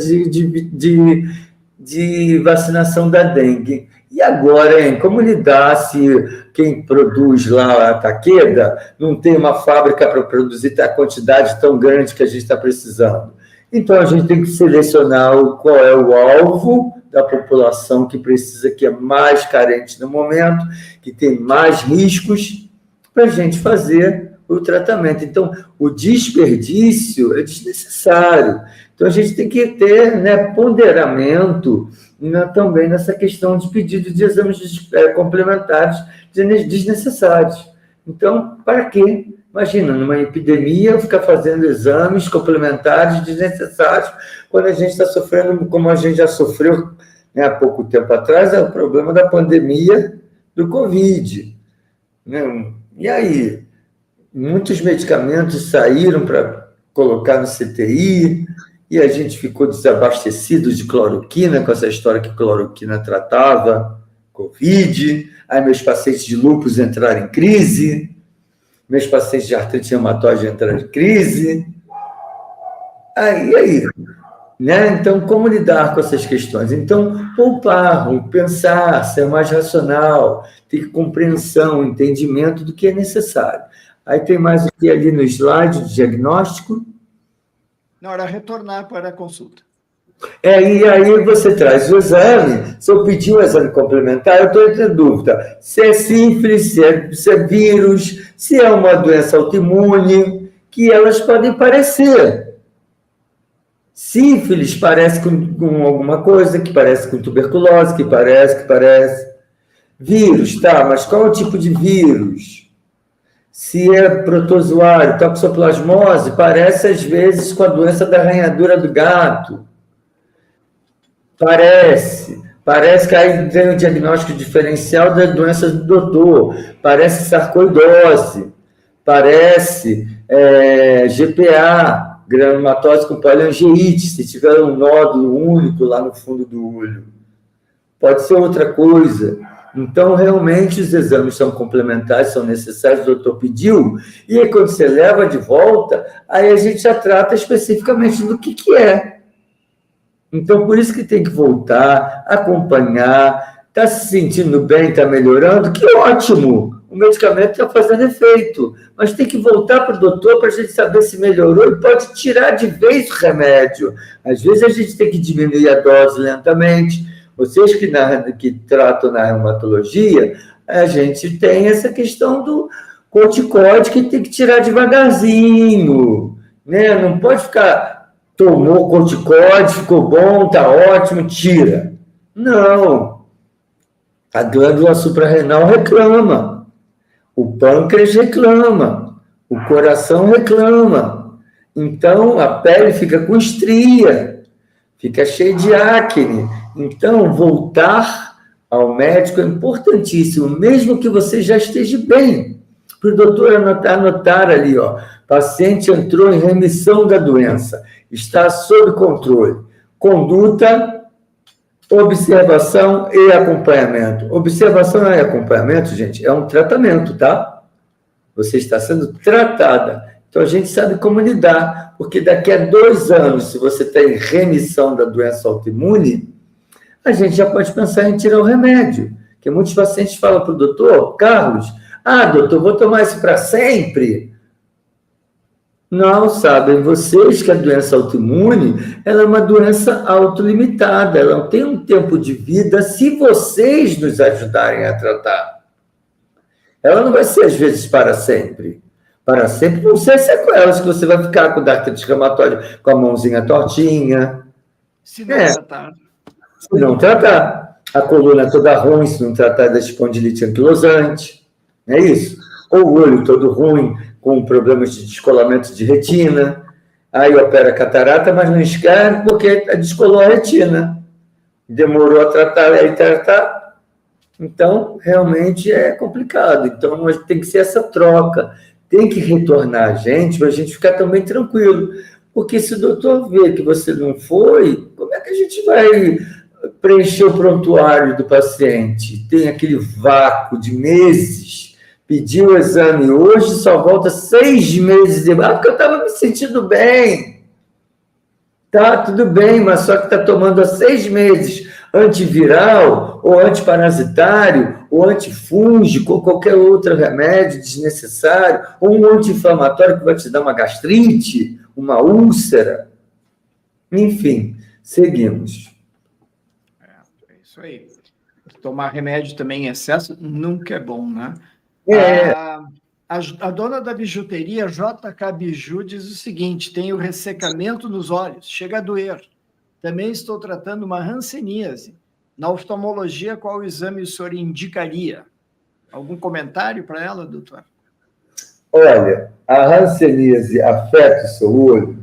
de vacinação da dengue. E agora, hein? Como lidar se quem produz lá a Takeda não tem uma fábrica para produzir a quantidade tão grande que a gente está precisando? Então, a gente tem que selecionar qual é o alvo da população que precisa, que é mais carente no momento, que tem mais riscos, para a gente fazer o tratamento. Então, o desperdício é desnecessário. Então, a gente tem que ter, né, ponderamento, né, também nessa questão de pedido de exames complementares desnecessários. Então, para quê? Imagina, numa epidemia, ficar fazendo exames complementares desnecessários, quando a gente está sofrendo, como a gente já sofreu, né, há pouco tempo atrás, é o problema da pandemia do Covid. Né? E aí, muitos medicamentos saíram para colocar no CTI, e a gente ficou desabastecido de cloroquina, com essa história que cloroquina tratava Covid, aí meus pacientes de lúpus entraram em crise, meus pacientes de artrite reumatoide entraram em crise. Aí, né? Então, como lidar com essas questões? Então, poupar, pensar, ser mais racional, ter compreensão, entendimento do que é necessário. Aí tem mais o que ali no slide de diagnóstico? Na hora de retornar para a consulta. E aí você traz o exame. Se eu pedir um exame complementar, eu estou em dúvida se é sífilis, se é vírus, se é uma doença autoimune, que elas podem parecer. Sífilis parece com alguma coisa, que parece com tuberculose, que parece. Vírus, tá, mas qual é o tipo de vírus? Se é protozoário, toxoplasmose, parece às vezes com a doença da arranhadura do gato. Parece que aí tem o diagnóstico diferencial das doenças do doutor, parece sarcoidose, parece GPA, granulomatose com poliangeite, se tiver um nódulo único lá no fundo do olho. Pode ser outra coisa. Então, realmente, os exames são complementares, são necessários, o doutor pediu, e aí, quando você leva de volta, aí a gente já trata especificamente do que é. Então, por isso que tem que voltar, acompanhar, está se sentindo bem, está melhorando, que ótimo! O medicamento está fazendo efeito, mas tem que voltar para o doutor para a gente saber se melhorou e pode tirar de vez o remédio. Às vezes, a gente tem que diminuir a dose lentamente. Vocês que tratam na reumatologia, a gente tem essa questão do corticóide que tem que tirar devagarzinho, né? Não pode ficar, tomou corticóide, ficou bom, está ótimo, tira. Não. A glândula suprarrenal reclama, o pâncreas reclama, o coração reclama. Então, a pele fica com estria, fica cheia de acne. Então, voltar ao médico é importantíssimo, mesmo que você já esteja bem. Para o doutor anotar ali, ó, paciente entrou em remissão da doença, está sob controle. Conduta, observação e acompanhamento. Observação e acompanhamento, gente, é um tratamento, tá? Você está sendo tratada. Então, a gente sabe como lidar, porque daqui a 2 anos, se você tem remissão da doença autoimune, a gente já pode pensar em tirar o remédio. Porque muitos pacientes falam para o doutor, Carlos, doutor, vou tomar isso para sempre? Não, sabem vocês que a doença autoimune, ela é uma doença autolimitada, ela tem um tempo de vida se vocês nos ajudarem a tratar. Ela não vai ser, às vezes, para sempre. Para sempre vão ser sequelas que você vai ficar com artrite reumatoide, com a mãozinha tortinha. Se não tratar. Se não tratar. A coluna toda ruim, se não tratar da espondilite anquilosante. Não é isso? Ou o olho todo ruim, com problemas de descolamento de retina, aí opera a catarata, mas não escreve porque descolou a retina. Demorou a tratar, aí tratar. Então, realmente é complicado. Então, tem que ser essa troca. Tem que retornar a gente para a gente ficar também tranquilo. Porque se o doutor vê que você não foi, como é que a gente vai preencher o prontuário do paciente? Tem aquele vácuo de meses. Pediu o exame hoje, só volta 6 meses depois. Porque eu estava me sentindo bem. Tá, tudo bem, mas só que está tomando há 6 meses antiviral, ou antiparasitário, ou antifúngico, ou qualquer outro remédio desnecessário, ou um anti-inflamatório que vai te dar uma gastrite, uma úlcera. Enfim, seguimos. É isso aí. Tomar remédio também em excesso nunca é bom, né? A dona da bijuteria, JK Biju, diz o seguinte: tenho ressecamento nos olhos, chega a doer. Também estou tratando uma hanseníase. Na oftalmologia, qual exame o senhor indicaria? Algum comentário para ela, doutor? Olha, a hanseníase afeta o seu olho,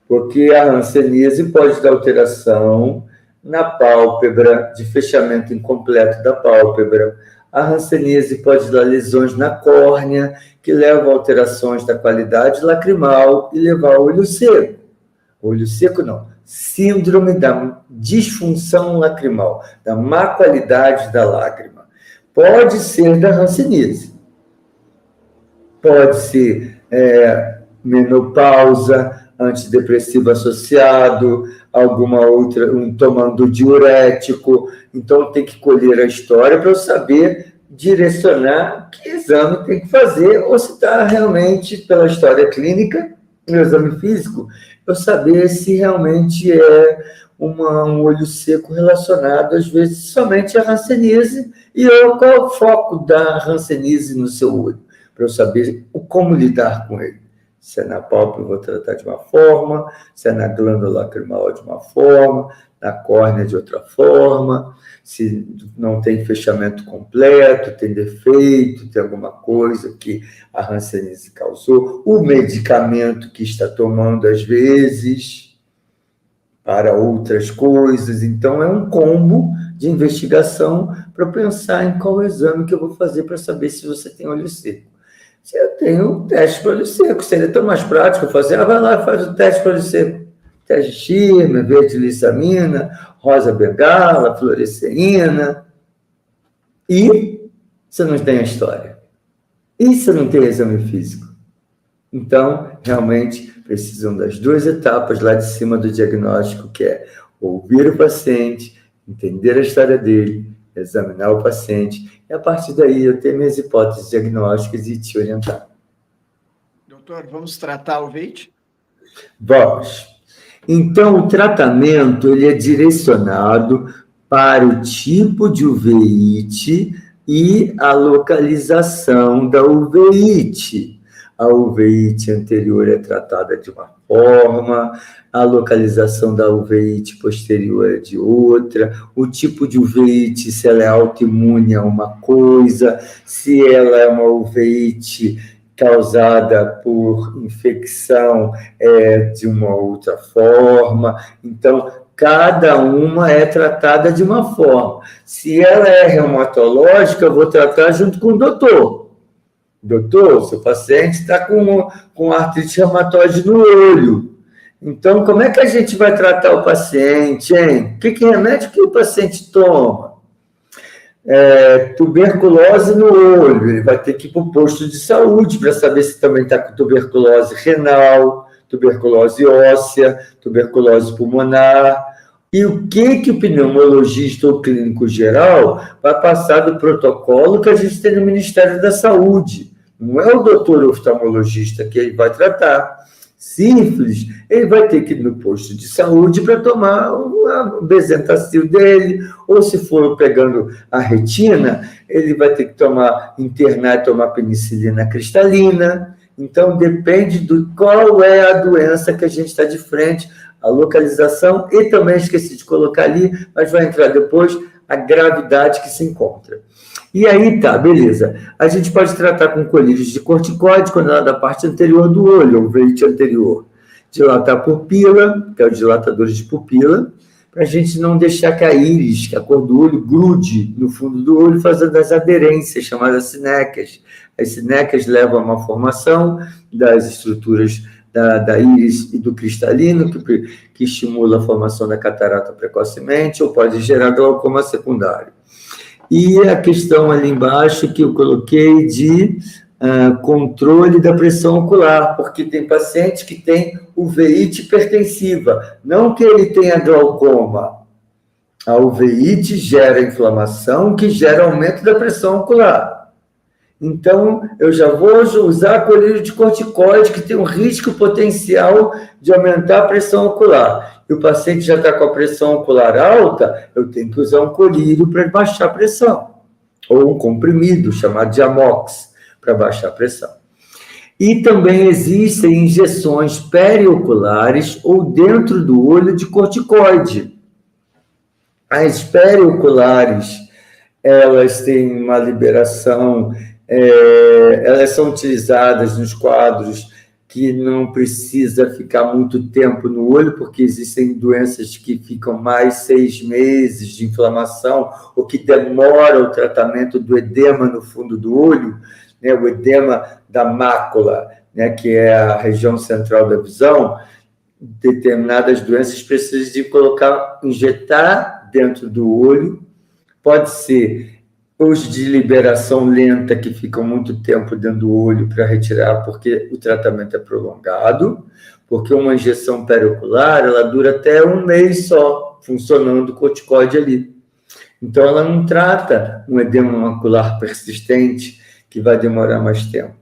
porque a hanseníase pode dar alteração na pálpebra, de fechamento incompleto da pálpebra. A hanseníase pode dar lesões na córnea, que levam a alterações da qualidade lacrimal e levar ao olho seco. Olho seco não. Síndrome da disfunção lacrimal, da má qualidade da lágrima. Pode ser da hanseníase. Pode ser menopausa, antidepressivo associado, alguma outra, tomando diurético. Então, tem que colher a história para eu saber direcionar que exame tem que fazer, ou se está realmente pela história clínica, no exame físico, eu saber se realmente é um olho seco relacionado, às vezes, somente à hanseníase, e qual é o foco da hanseníase no seu olho, para eu saber como lidar com ele. Se é na pálpebra, eu vou tratar de uma forma, se é na glândula lacrimal, de uma forma, na córnea, de outra forma, se não tem fechamento completo, tem defeito, tem alguma coisa que a hanseníase causou, o medicamento que está tomando, às vezes, para outras coisas. Então, é um combo de investigação para pensar em qual exame que eu vou fazer para saber se você tem olho seco. Se eu tenho um teste para olho seco, seria tão mais prático fazer, vai lá, faz o teste para olho seco. Teste Schirmer, vertilissamina, rosa bengala, fluoresceína. E você não tem a história. E você não tem exame físico. Então, realmente, precisam das 2 etapas lá de cima do diagnóstico, que é ouvir o paciente, entender a história dele, examinar o paciente, e a partir daí eu ter minhas hipóteses diagnósticas e te orientar. Doutor, vamos tratar o uveíte? Vamos. Então, o tratamento ele é direcionado para o tipo de uveíte e a localização da uveíte. A uveíte anterior é tratada de uma forma, a localização da uveíte posterior é de outra, o tipo de uveíte, se ela é autoimune, é uma coisa, se ela é uma uveíte causada por infecção é de uma outra forma. Então, cada uma é tratada de uma forma. Se ela é reumatológica, eu vou tratar junto com o doutor. Doutor, seu paciente está com artrite reumatoide no olho. Então, como é que a gente vai tratar o paciente, hein? Que remédio que o paciente toma? Tuberculose no olho, ele vai ter que ir para o posto de saúde para saber se também está com tuberculose renal, tuberculose óssea, tuberculose pulmonar. E o que o pneumologista ou clínico geral vai passar do protocolo que a gente tem no Ministério da Saúde. Não é o doutor oftalmologista que ele vai tratar. Sífilis, ele vai ter que ir no posto de saúde para tomar o Bezentacil dele, ou se for pegando a retina, ele vai ter que internar e tomar penicilina cristalina. Então, depende do qual é a doença que a gente está de frente, a localização, e também esqueci de colocar ali, mas vai entrar depois, a gravidade que se encontra. E aí, tá, beleza. A gente pode tratar com colírios de corticoide quando ela é da parte anterior do olho, o veite anterior. Dilatar a pupila, que é o dilatador de pupila, para a gente não deixar que a íris, que é a cor do olho, grude no fundo do olho, fazendo as aderências, chamadas sinecas. As sinecas levam a uma formação das estruturas da íris e do cristalino, que estimula a formação da catarata precocemente, ou pode gerar glaucoma secundário. E a questão ali embaixo que eu coloquei de controle da pressão ocular, porque tem paciente que tem uveíte hipertensiva, não que ele tenha glaucoma. A uveíte gera inflamação, que gera aumento da pressão ocular. Então, eu já vou usar colírio de corticoide, que tem um risco potencial de aumentar a pressão ocular. E o paciente já está com a pressão ocular alta, eu tenho que usar um colírio para baixar a pressão. Ou um comprimido, chamado de Amox, para baixar a pressão. E também existem injeções perioculares ou dentro do olho de corticoide. As perioculares, elas têm uma liberação, elas são utilizadas nos quadros que não precisa ficar muito tempo no olho, porque existem doenças que ficam mais 6 meses de inflamação, ou que demora o tratamento do edema no fundo do olho, né, o edema da mácula, né, que é a região central da visão. Determinadas doenças precisam de injetar dentro do olho, pode ser os de liberação lenta, que ficam muito tempo dentro do olho para retirar, porque o tratamento é prolongado, porque uma injeção periocular, ela dura até 1 mês só, funcionando o corticoide ali. Então, ela não trata um edema macular persistente, que vai demorar mais tempo.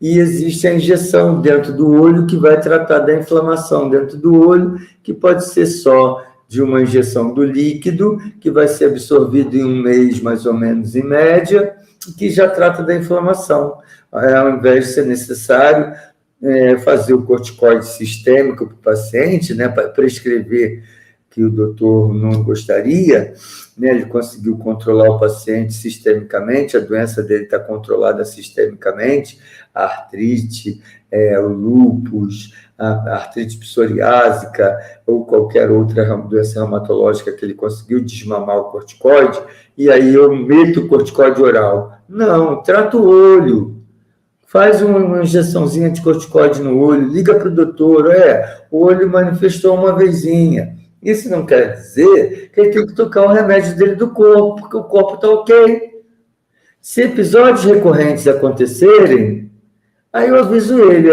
E existe a injeção dentro do olho, que vai tratar da inflamação dentro do olho, que pode ser só de uma injeção do líquido, que vai ser absorvido em 1 mês, mais ou menos, em média, que já trata da inflamação, ao invés de ser necessário fazer o corticoide sistêmico para o paciente, né, para prescrever, que o doutor não gostaria, né, ele conseguiu controlar o paciente sistemicamente, a doença dele está controlada sistemicamente, a artrite, o lúpus, a artrite psoriásica ou qualquer outra doença reumatológica que ele conseguiu desmamar o corticoide, e aí eu meto o corticoide oral. Não, trata o olho. Faz uma injeçãozinha de corticoide no olho, liga para o doutor, o olho manifestou uma vezinha. Isso não quer dizer que ele tem que tocar o remédio dele do corpo, porque o corpo está ok. Se episódios recorrentes acontecerem, aí eu aviso ele,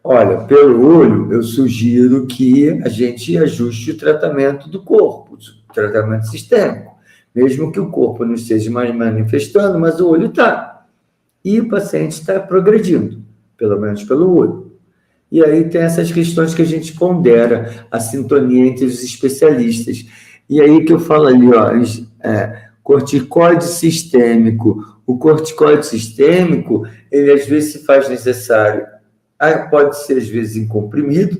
olha, pelo olho, eu sugiro que a gente ajuste o tratamento do corpo, o tratamento sistêmico, mesmo que o corpo não esteja mais manifestando, mas o olho está. E o paciente está progredindo, pelo menos pelo olho. E aí tem essas questões que a gente pondera, a sintonia entre os especialistas. E aí que eu falo ali, corticoide sistêmico. O corticoide sistêmico, ele às vezes se faz necessário. Pode ser, às vezes, em comprimido,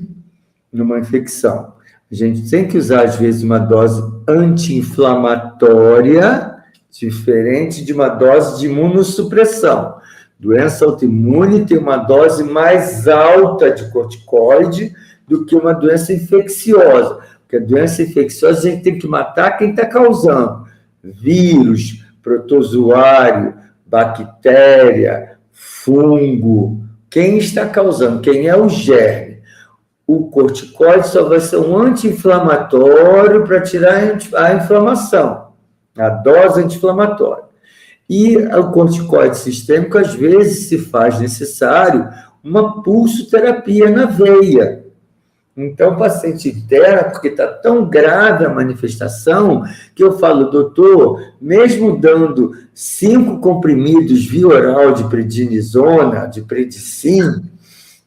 numa infecção. A gente tem que usar, às vezes, uma dose anti-inflamatória, diferente de uma dose de imunossupressão. Doença autoimune tem uma dose mais alta de corticoide do que uma doença infecciosa. Porque a doença infecciosa a gente tem que matar quem está causando. Vírus, protozoário, bactéria, fungo. Quem está causando? Quem é o germe? O corticoide só vai ser um anti-inflamatório para tirar a inflamação. A dose anti-inflamatória. E o corticoide sistêmico, às vezes, se faz necessário uma pulsoterapia na veia. Então, o paciente interna, porque está tão grave a manifestação, que eu falo, doutor, mesmo dando 5 comprimidos via oral de prednisona, de predicin,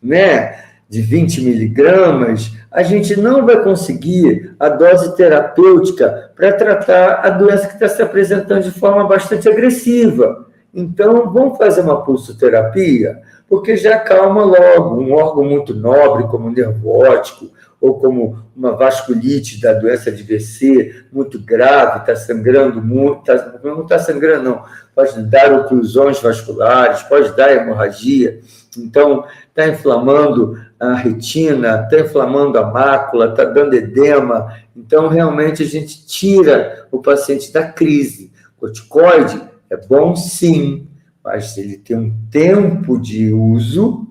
né, de 20 miligramas, a gente não vai conseguir a dose terapêutica para tratar a doença que está se apresentando de forma bastante agressiva. Então, vamos fazer uma pulsoterapia, porque já acalma logo um órgão muito nobre, como o nervo óptico, ou como uma vasculite da doença de VC muito grave, está sangrando muito, não está sangrando, não, pode dar oclusões vasculares, pode dar hemorragia, então está inflamando a retina, está inflamando a mácula, está dando edema, então realmente a gente tira o paciente da crise. Corticoide é bom sim, mas ele tem um tempo de uso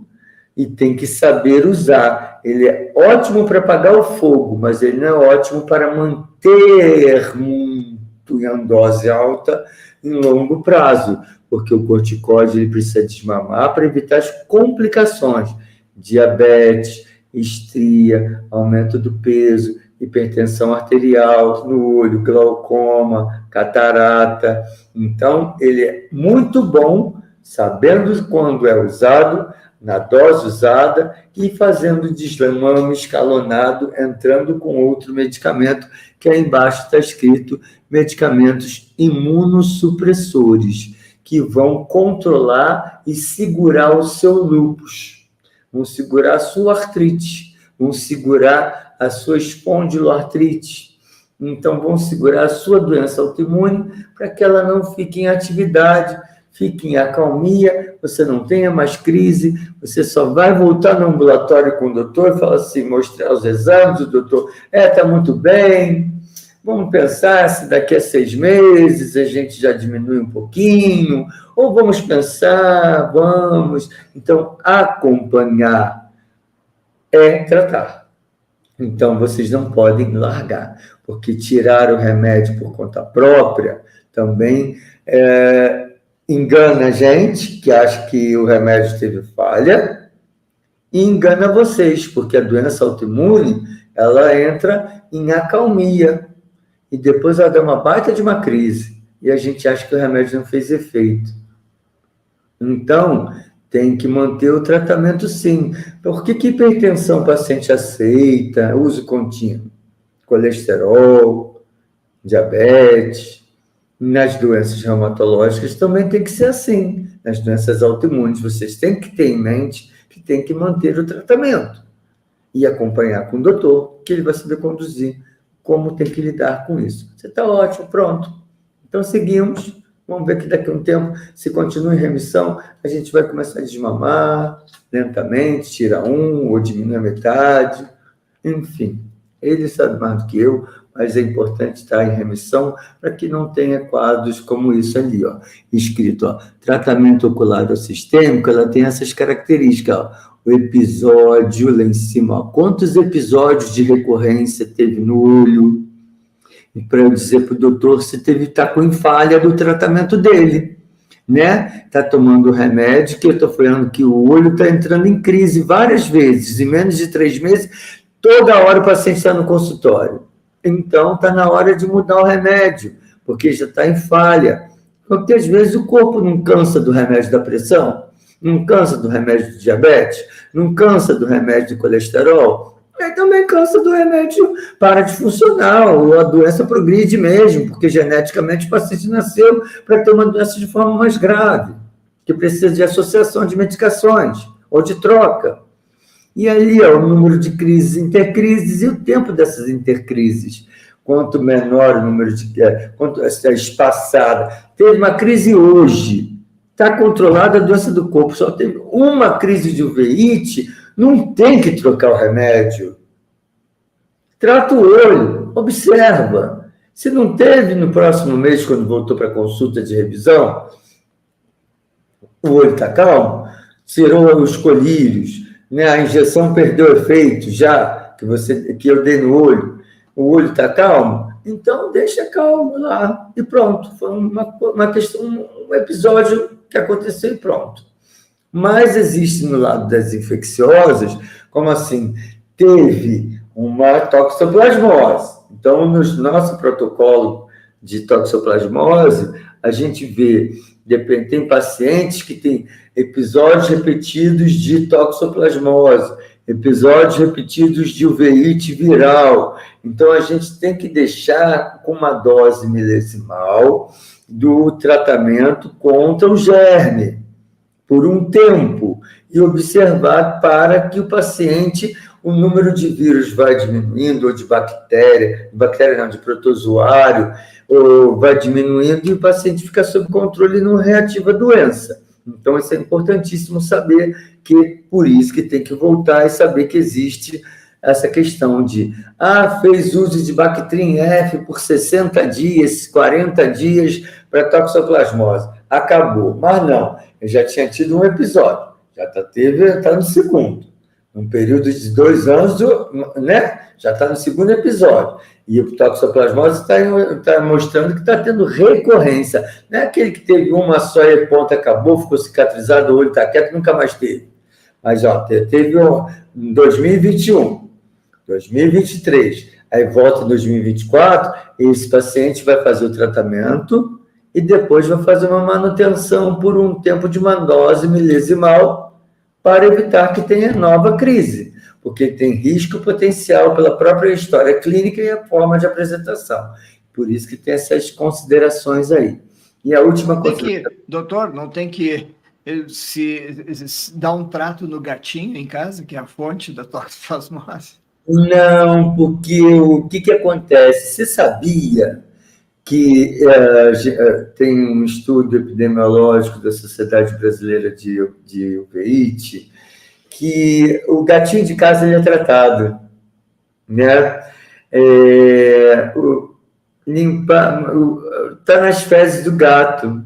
e tem que saber usar. Ele é ótimo para apagar o fogo, mas ele não é ótimo para manter muito em dose alta em longo prazo, porque o corticoide ele precisa desmamar para evitar as complicações, diabetes, estria, aumento do peso, hipertensão arterial no olho, glaucoma, catarata. Então, ele é muito bom, sabendo quando é usado, na dose usada, e fazendo desmame escalonado, entrando com outro medicamento, que aí embaixo está escrito medicamentos imunossupressores, que vão controlar e segurar o seu lúpus, vão segurar a sua artrite, vão segurar a sua espondiloartrite. Então, vão segurar a sua doença autoimune para que ela não fique em atividade, fique em acalmia, você não tenha mais crise, você só vai voltar no ambulatório com o doutor e falar assim, mostrar os exames, o doutor, está muito bem, vamos pensar se daqui a 6 meses a gente já diminui um pouquinho, ou vamos pensar, vamos. Então, acompanhar é tratar. Então, vocês não podem largar, porque tirar o remédio por conta própria também engana a gente, que acha que o remédio teve falha, e engana vocês, porque a doença autoimune, ela entra em acalmia, e depois ela dá uma baita de uma crise, e a gente acha que o remédio não fez efeito. Então, tem que manter o tratamento sim. Por que hipertensão o paciente aceita, uso contínuo? Colesterol, diabetes. Nas doenças reumatológicas também tem que ser assim. Nas doenças autoimunes, vocês têm que ter em mente que tem que manter o tratamento e acompanhar com o doutor, que ele vai saber conduzir como tem que lidar com isso. Você está ótimo, pronto. Então, seguimos. Vamos ver que daqui a um tempo, se continua em remissão, a gente vai começar a desmamar lentamente, tira um ou diminui a metade. Enfim, ele sabe mais do que eu, mas é importante estar em remissão para que não tenha quadros como isso ali, ó, escrito, ó, tratamento ocular ou sistêmico, ela tem essas características, ó, o episódio lá em cima, ó, quantos episódios de recorrência teve no olho, para eu dizer para o doutor se está com falha do tratamento dele, né? Está tomando remédio, que eu estou falando que o olho está entrando em crise várias vezes, em menos de 3 meses, toda hora o paciente está no consultório. Então, está na hora de mudar o remédio, porque já está em falha. Porque, às vezes, o corpo não cansa do remédio da pressão, não cansa do remédio de diabetes, não cansa do remédio de colesterol, aí também cansa do remédio, para de funcionar, ou a doença progride mesmo, porque geneticamente o paciente nasceu para ter uma doença de forma mais grave, que precisa de associação de medicações, ou de troca. E ali, ó, o número de crises, intercrises e o tempo dessas intercrises. Quanto menor o número de... quanto essa espaçada. Teve uma crise hoje, está controlada a doença do corpo, só teve uma crise de uveíte, não tem que trocar o remédio. Trata o olho, observa. Se não teve no próximo mês, quando voltou para a consulta de revisão, o olho está calmo, tirou os colírios, né? A injeção perdeu efeito já, que eu dei no olho, o olho está calmo, então deixa calmo lá, e pronto. Foi uma questão, um episódio que aconteceu e pronto. Mas existe no lado das infecciosas, como assim, teve uma toxoplasmose. Então, no nosso protocolo de toxoplasmose, a gente vê, tem pacientes que têm episódios repetidos de toxoplasmose, episódios repetidos de uveíte viral. Então, a gente tem que deixar com uma dose milesimal do tratamento contra o germe, por um tempo, e observar para que o paciente, o número de vírus vai diminuindo, ou de bactéria não, de protozoário, ou vai diminuindo e o paciente fica sob controle e não reativa a doença. Então, isso é importantíssimo saber que, por isso que tem que voltar e saber que existe essa questão de, fez uso de Bactrim F por 60 dias, 40 dias para toxoplasmose. Acabou. Mas não, eu já tinha tido um episódio, já está no segundo. Num período de 2 anos, né? Já está no segundo episódio. E o toxoplasmose está mostrando que está tendo recorrência. Não é aquele que teve uma só e a ponta acabou, ficou cicatrizado, o olho está quieto, nunca mais teve. Mas, teve em 2021, 2023, aí volta em 2024, esse paciente vai fazer o tratamento e depois vai fazer uma manutenção por um tempo de uma dose milesimal para evitar que tenha nova crise, porque tem risco potencial pela própria história clínica e a forma de apresentação. Por isso que tem essas considerações aí. E a última coisa... Doutor, não tem que se dar um trato no gatinho em casa, que é a fonte da toxoplasmose? Não, porque o que acontece? Você sabia que tem um estudo epidemiológico da Sociedade Brasileira de Uveíte, que o gatinho de casa ele é tratado, né? Está nas fezes do gato,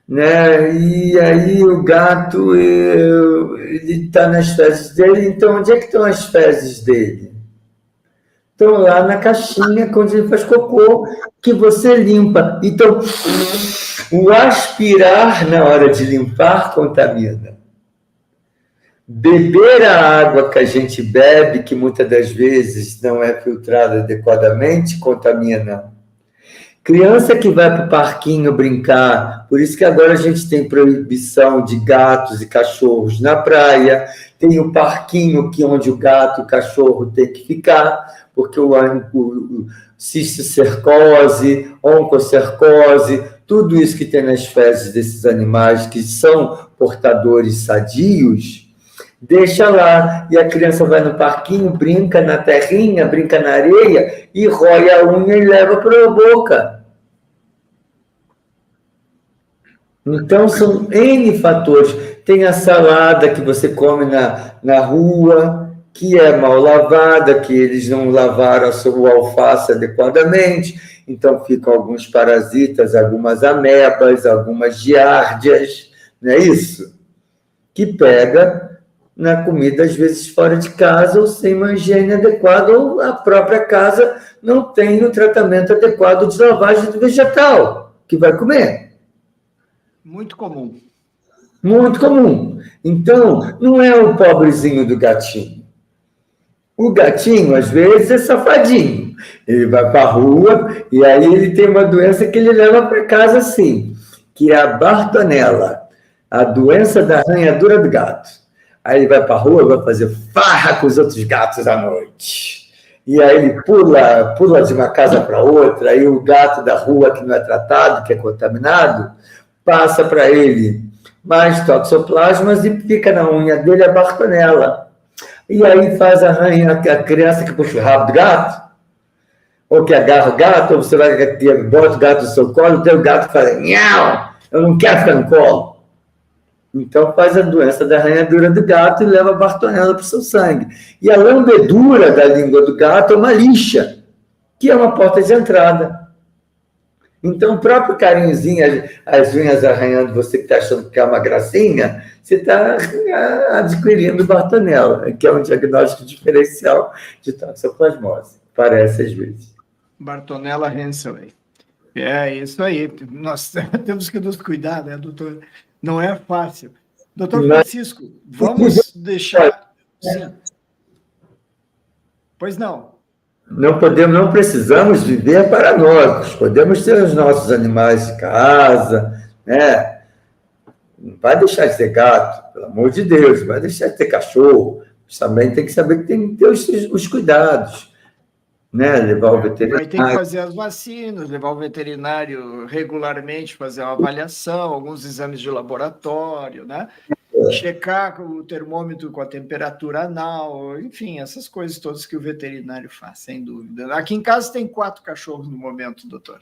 né? E aí o gato ele está nas fezes dele. Então, onde é que estão as fezes dele? Estão lá na caixinha, quando ele faz cocô, que você limpa. Então, o aspirar na hora de limpar contamina. Beber a água que a gente bebe, que muitas das vezes não é filtrada adequadamente, contamina. Criança que vai para o parquinho brincar, por isso que agora a gente tem proibição de gatos e cachorros na praia, tem o parquinho onde o gato e o cachorro tem que ficar, porque o cisticercose, oncocercose, tudo isso que tem nas fezes desses animais que são portadores sadios, deixa lá, e a criança vai no parquinho, brinca na terrinha, brinca na areia, e rói a unha e leva para a boca. Então, são N fatores. Tem a salada que você come na rua, que é mal lavada, que eles não lavaram o alface adequadamente, então ficam alguns parasitas, algumas amebas, algumas giardias, não é isso? Que pega na comida, às vezes fora de casa, ou sem uma higiene adequada, ou a própria casa não tem o tratamento adequado de lavagem do vegetal que vai comer. Muito comum. Muito comum. Então, não é o pobrezinho do gatinho. O gatinho, às vezes, é safadinho. Ele vai para a rua e aí ele tem uma doença que ele leva para casa assim, que é a Bartonella, a doença da arranhadura do gato. Aí ele vai para a rua e vai fazer farra com os outros gatos à noite. E aí ele pula de uma casa para outra, aí o gato da rua que não é tratado, que é contaminado, passa para ele mais toxoplasmas e fica na unha dele a Bartonella. E aí faz arranha a criança que puxa o rabo do gato, ou que agarra o gato, ou você bota o gato no seu colo, tem o gato que fala, nhau, eu não quero ficar no colo. Então, faz a doença da arranhadura do gato e leva a Bartonella para o seu sangue. E a lambedura da língua do gato é uma lixa, que é uma porta de entrada. Então, o próprio carinhozinho, as unhas arranhando você que está achando que é uma gracinha, você está adquirindo Bartonella, que é um diagnóstico diferencial de toxoplasmose. Parece às vezes. Bartonella Henselley. É isso aí. Nós temos que nos cuidar, né, doutor? Não é fácil. Doutor Francisco, vamos deixar... Sim. Pois não. Não precisamos viver paranoicos. Podemos ter os nossos animais de casa, né? Não vai deixar de ter gato, pelo amor de Deus. Não vai deixar de ter cachorro. Mas também tem que saber que tem que ter os cuidados. Né? Levar o veterinário. Vai ter que fazer as vacinas, levar o veterinário regularmente, fazer uma avaliação, alguns exames de laboratório, né? checar o termômetro com a temperatura anal, enfim, essas coisas todas que o veterinário faz, sem dúvida. Aqui em casa tem 4 cachorros no momento, doutor.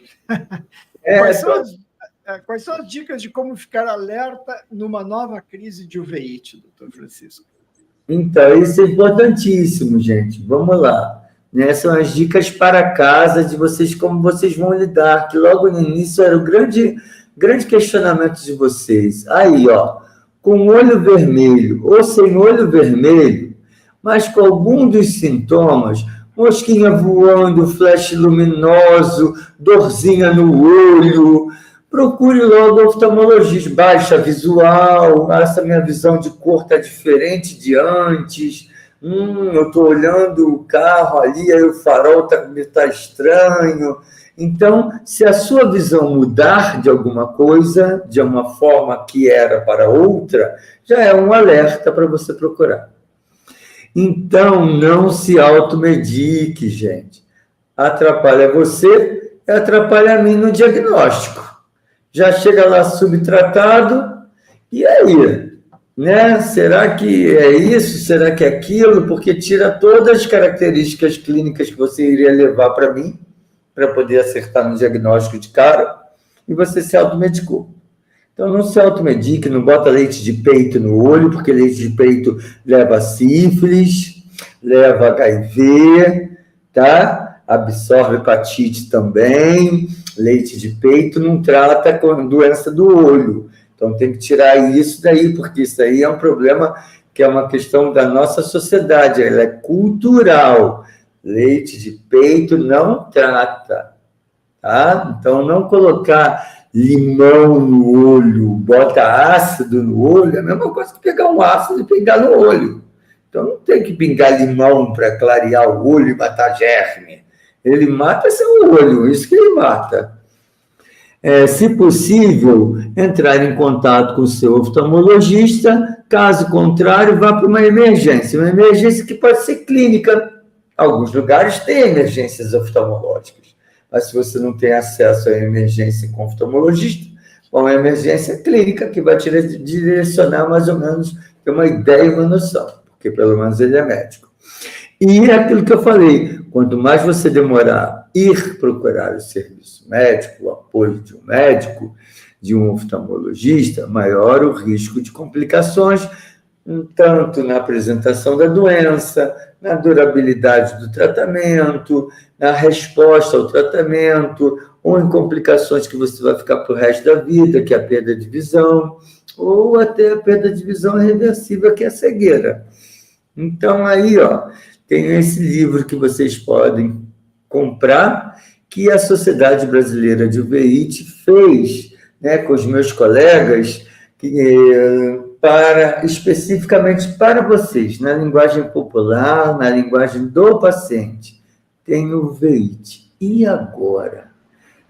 Quais são as dicas de como ficar alerta numa nova crise de uveíte, doutor Francisco? Então, isso é importantíssimo, gente. Vamos lá. Né? São as dicas para casa de vocês, como vocês vão lidar, que logo no início era o grande questionamento de vocês. Aí, ó, com olho vermelho ou sem olho vermelho, mas com algum dos sintomas, mosquinha voando, flash luminoso, dorzinha no olho, procure logo o oftalmologista. Baixa visual, essa minha visão de cor está diferente de antes. Eu estou olhando o carro ali, aí o farol tá estranho. Então, se a sua visão mudar de alguma coisa, de uma forma que era para outra, já é um alerta para você procurar. Então, não se automedique, gente. Atrapalha você e atrapalha a mim no diagnóstico. Já chega lá subtratado, e aí? Né? Será que é isso? Será que é aquilo? Porque tira todas as características clínicas que você iria levar para mim, para poder acertar no diagnóstico de cara, e você se automedicou. Então, não se automedique, não bota leite de peito no olho, porque leite de peito leva sífilis, leva HIV, tá? Absorve hepatite também. Leite de peito não trata com doença do olho. Então, tem que tirar isso daí, porque isso aí é um problema que é uma questão da nossa sociedade, ela é cultural. Leite de peito não trata, tá? Então, não colocar limão no olho, bota ácido no olho, é a mesma coisa que pegar um ácido e pingar no olho. Então, não tem que pingar limão para clarear o olho e matar germe. Ele mata seu olho, isso que ele mata. Se possível, entrar em contato com o seu oftalmologista, caso contrário, vá para uma emergência que pode ser clínica. Alguns lugares têm emergências oftalmológicas, mas se você não tem acesso à emergência com oftalmologista, uma emergência clínica que vai te direcionar mais ou menos, ter uma ideia e uma noção, porque pelo menos ele é médico. E é aquilo que eu falei, quanto mais você demorar a ir procurar o serviço médico, o apoio de um médico, de um oftalmologista, maior o risco de complicações, tanto na apresentação da doença, na durabilidade do tratamento, na resposta ao tratamento, ou em complicações que você vai ficar para o resto da vida, que é a perda de visão, ou até a perda de visão irreversível, que é a cegueira. Então, aí, ó, tem esse livro que vocês podem comprar, que a Sociedade Brasileira de Uveíte fez, né, com os meus colegas, especificamente para vocês, na linguagem popular, na linguagem do paciente. Tem o uveíte. E agora?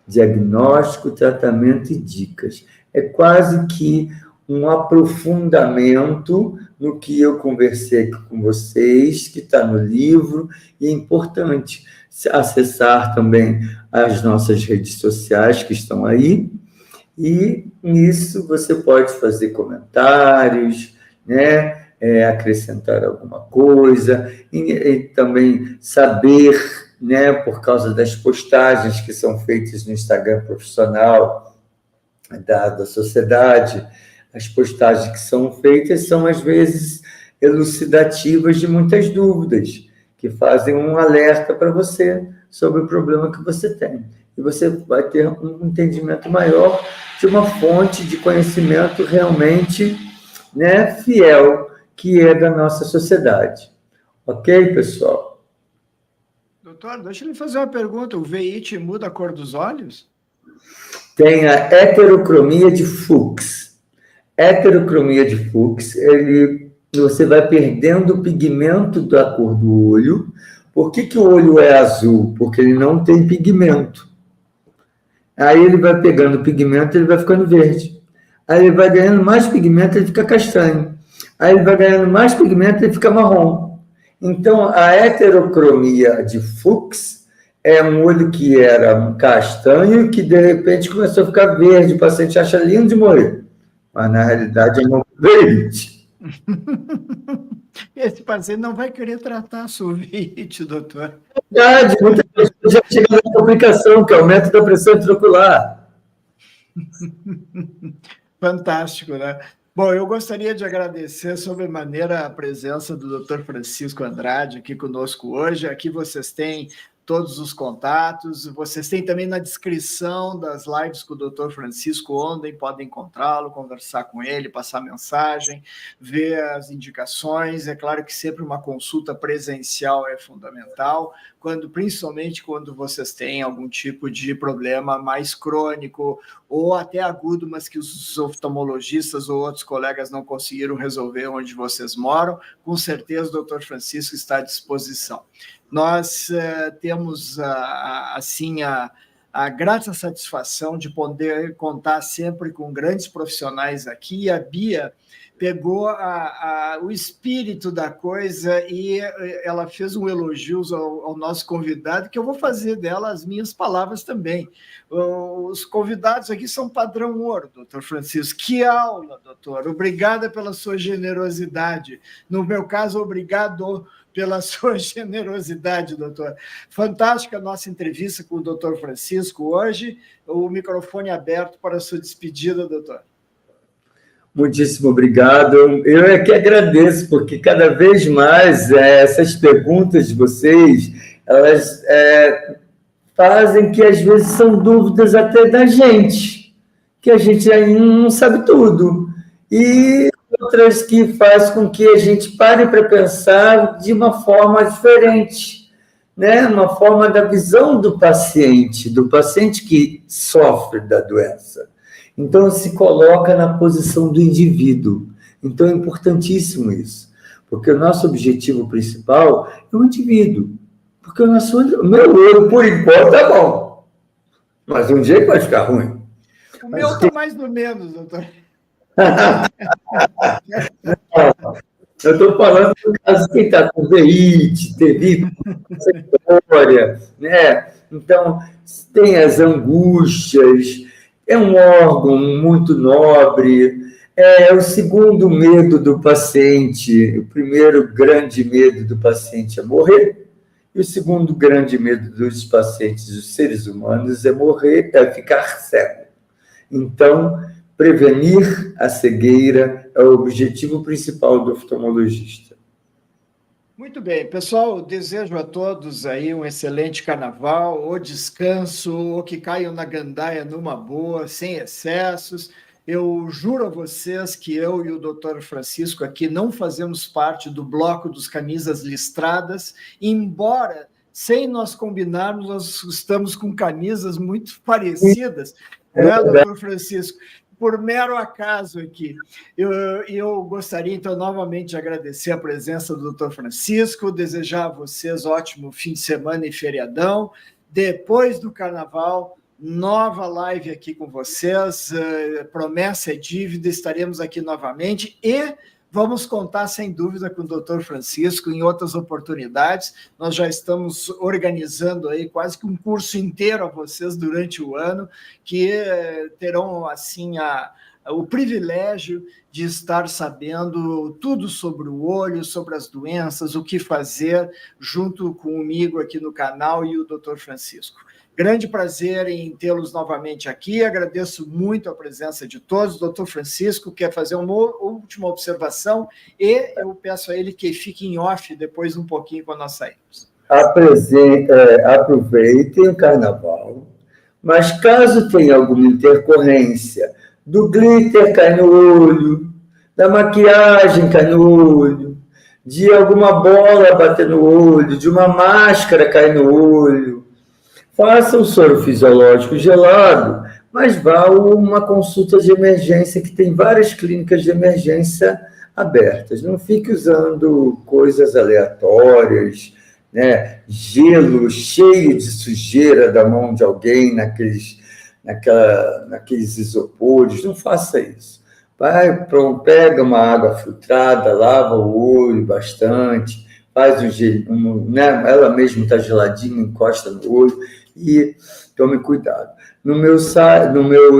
Diagnóstico, tratamento e dicas. É quase que um aprofundamento no que eu conversei aqui com vocês, que está no livro, e é importante acessar também as nossas redes sociais que estão aí, e nisso você pode fazer comentários, né? Acrescentar alguma coisa, e também saber, né, por causa das postagens que são feitas no Instagram profissional da sociedade, as postagens que são feitas são, às vezes, elucidativas de muitas dúvidas, que fazem um alerta para você sobre o problema que você tem. E você vai ter um entendimento maior de uma fonte de conhecimento realmente, né, fiel, que é da nossa sociedade. Ok, pessoal? Doutor, deixa eu lhe fazer uma pergunta. O uveíte muda a cor dos olhos? Tem a heterocromia de Fuchs. Heterocromia de Fuchs, você vai perdendo o pigmento da cor do olho. Por que o olho é azul? Porque ele não tem pigmento. Aí ele vai pegando pigmento, ele vai ficando verde. Aí ele vai ganhando mais pigmento, ele fica castanho. Aí ele vai ganhando mais pigmento, ele fica marrom. Então, a heterocromia de Fuchs é um olho que era um castanho que, de repente, começou a ficar verde. O paciente acha lindo de morrer. Mas, na realidade, é um uveíte. Esse paciente não vai querer tratar a sulvite, doutor. Verdade, muita gente já chega na complicação, que é o aumento da pressão intraocular. Fantástico, né? Bom, eu gostaria de agradecer sobremaneira a presença do Dr. Francisco Andrade aqui conosco hoje. Aqui vocês têm todos os contatos, vocês têm também na descrição das lives com o Dr. Francisco Onden, podem encontrá-lo, conversar com ele, passar mensagem, ver as indicações. É claro que sempre uma consulta presencial é fundamental, principalmente quando vocês têm algum tipo de problema mais crônico ou até agudo, mas que os oftalmologistas ou outros colegas não conseguiram resolver onde vocês moram, com certeza o Dr. Francisco está à disposição. Nós temos, assim, a grata satisfação de poder contar sempre com grandes profissionais aqui. A Bia pegou o espírito da coisa e ela fez um elogio ao nosso convidado, que eu vou fazer dela as minhas palavras também. Os convidados aqui são padrão ouro, doutor Francisco. Que aula, doutor. Obrigada pela sua generosidade. No meu caso, obrigado pela sua generosidade, doutor. Fantástica a nossa entrevista com o doutor Francisco hoje. O microfone aberto para a sua despedida, doutor. Muitíssimo obrigado. Eu é que agradeço, porque cada vez mais essas perguntas de vocês, elas fazem que, às vezes, são dúvidas até da gente, que a gente ainda não sabe tudo. E outras que faz com que a gente pare para pensar de uma forma diferente, né? Uma forma da visão do paciente que sofre da doença. Então, se coloca na posição do indivíduo. Então, é importantíssimo isso, porque o nosso objetivo principal é o indivíduo. Porque o meu olho, por enquanto, tá bom, mas um dia vai ficar ruim. O meu está mais do menos, doutor. Eu estou falando do caso de quem está com veite, teve história, né? Então, tem as angústias, é um órgão muito nobre, é o segundo medo do paciente. O primeiro grande medo do paciente é morrer, e o segundo grande medo dos pacientes, dos seres humanos, é morrer, é ficar cego. Então, prevenir a cegueira é o objetivo principal do oftalmologista. Muito bem, pessoal, desejo a todos aí um excelente carnaval, ou descanso, ou que caiam na gandaia numa boa, sem excessos. Eu juro a vocês que eu e o doutor Francisco aqui não fazemos parte do bloco dos camisas listradas, embora, sem nós combinarmos, nós estamos com camisas muito parecidas, né, doutor Francisco? Por mero acaso aqui. Eu gostaria, então, novamente de agradecer a presença do Dr. Francisco, desejar a vocês ótimo fim de semana e feriadão. Depois do Carnaval, nova live aqui com vocês, promessa é dívida, estaremos aqui novamente e vamos contar, sem dúvida, com o Dr. Francisco em outras oportunidades. Nós já estamos organizando aí quase que um curso inteiro a vocês durante o ano, que terão, assim, o privilégio de estar sabendo tudo sobre o olho, sobre as doenças, o que fazer, junto comigo aqui no canal e o Dr. Francisco. Grande prazer em tê-los novamente aqui, agradeço muito a presença de todos. O doutor Francisco quer fazer uma última observação e eu peço a ele que fique em off depois um pouquinho quando nós sairmos. Aproveitem o carnaval, mas caso tenha alguma intercorrência, do glitter cai no olho, da maquiagem cai no olho, de alguma bola bater no olho, de uma máscara cair no olho, faça um soro fisiológico gelado, mas vá a uma consulta de emergência, que tem várias clínicas de emergência abertas. Não fique usando coisas aleatórias, né? Gelo cheio de sujeira da mão de alguém naqueles isopores. Não faça isso. Pega uma água filtrada, lava o olho bastante, faz um gelo, né? Ela mesma está geladinha, encosta no olho e tome cuidado. No meu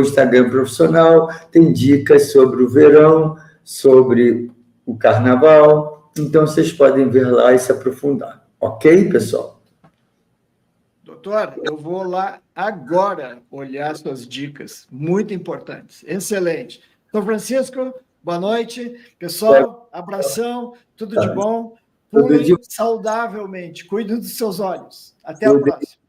Instagram profissional tem dicas sobre o verão, sobre o carnaval. Então, vocês podem ver lá e se aprofundar. Ok, pessoal? Doutor, eu vou lá agora olhar suas dicas, muito importantes. Excelente. São Francisco, boa noite. Pessoal, abração, tudo de bom. Pulem saudavelmente, cuidem dos seus olhos. Até a próxima.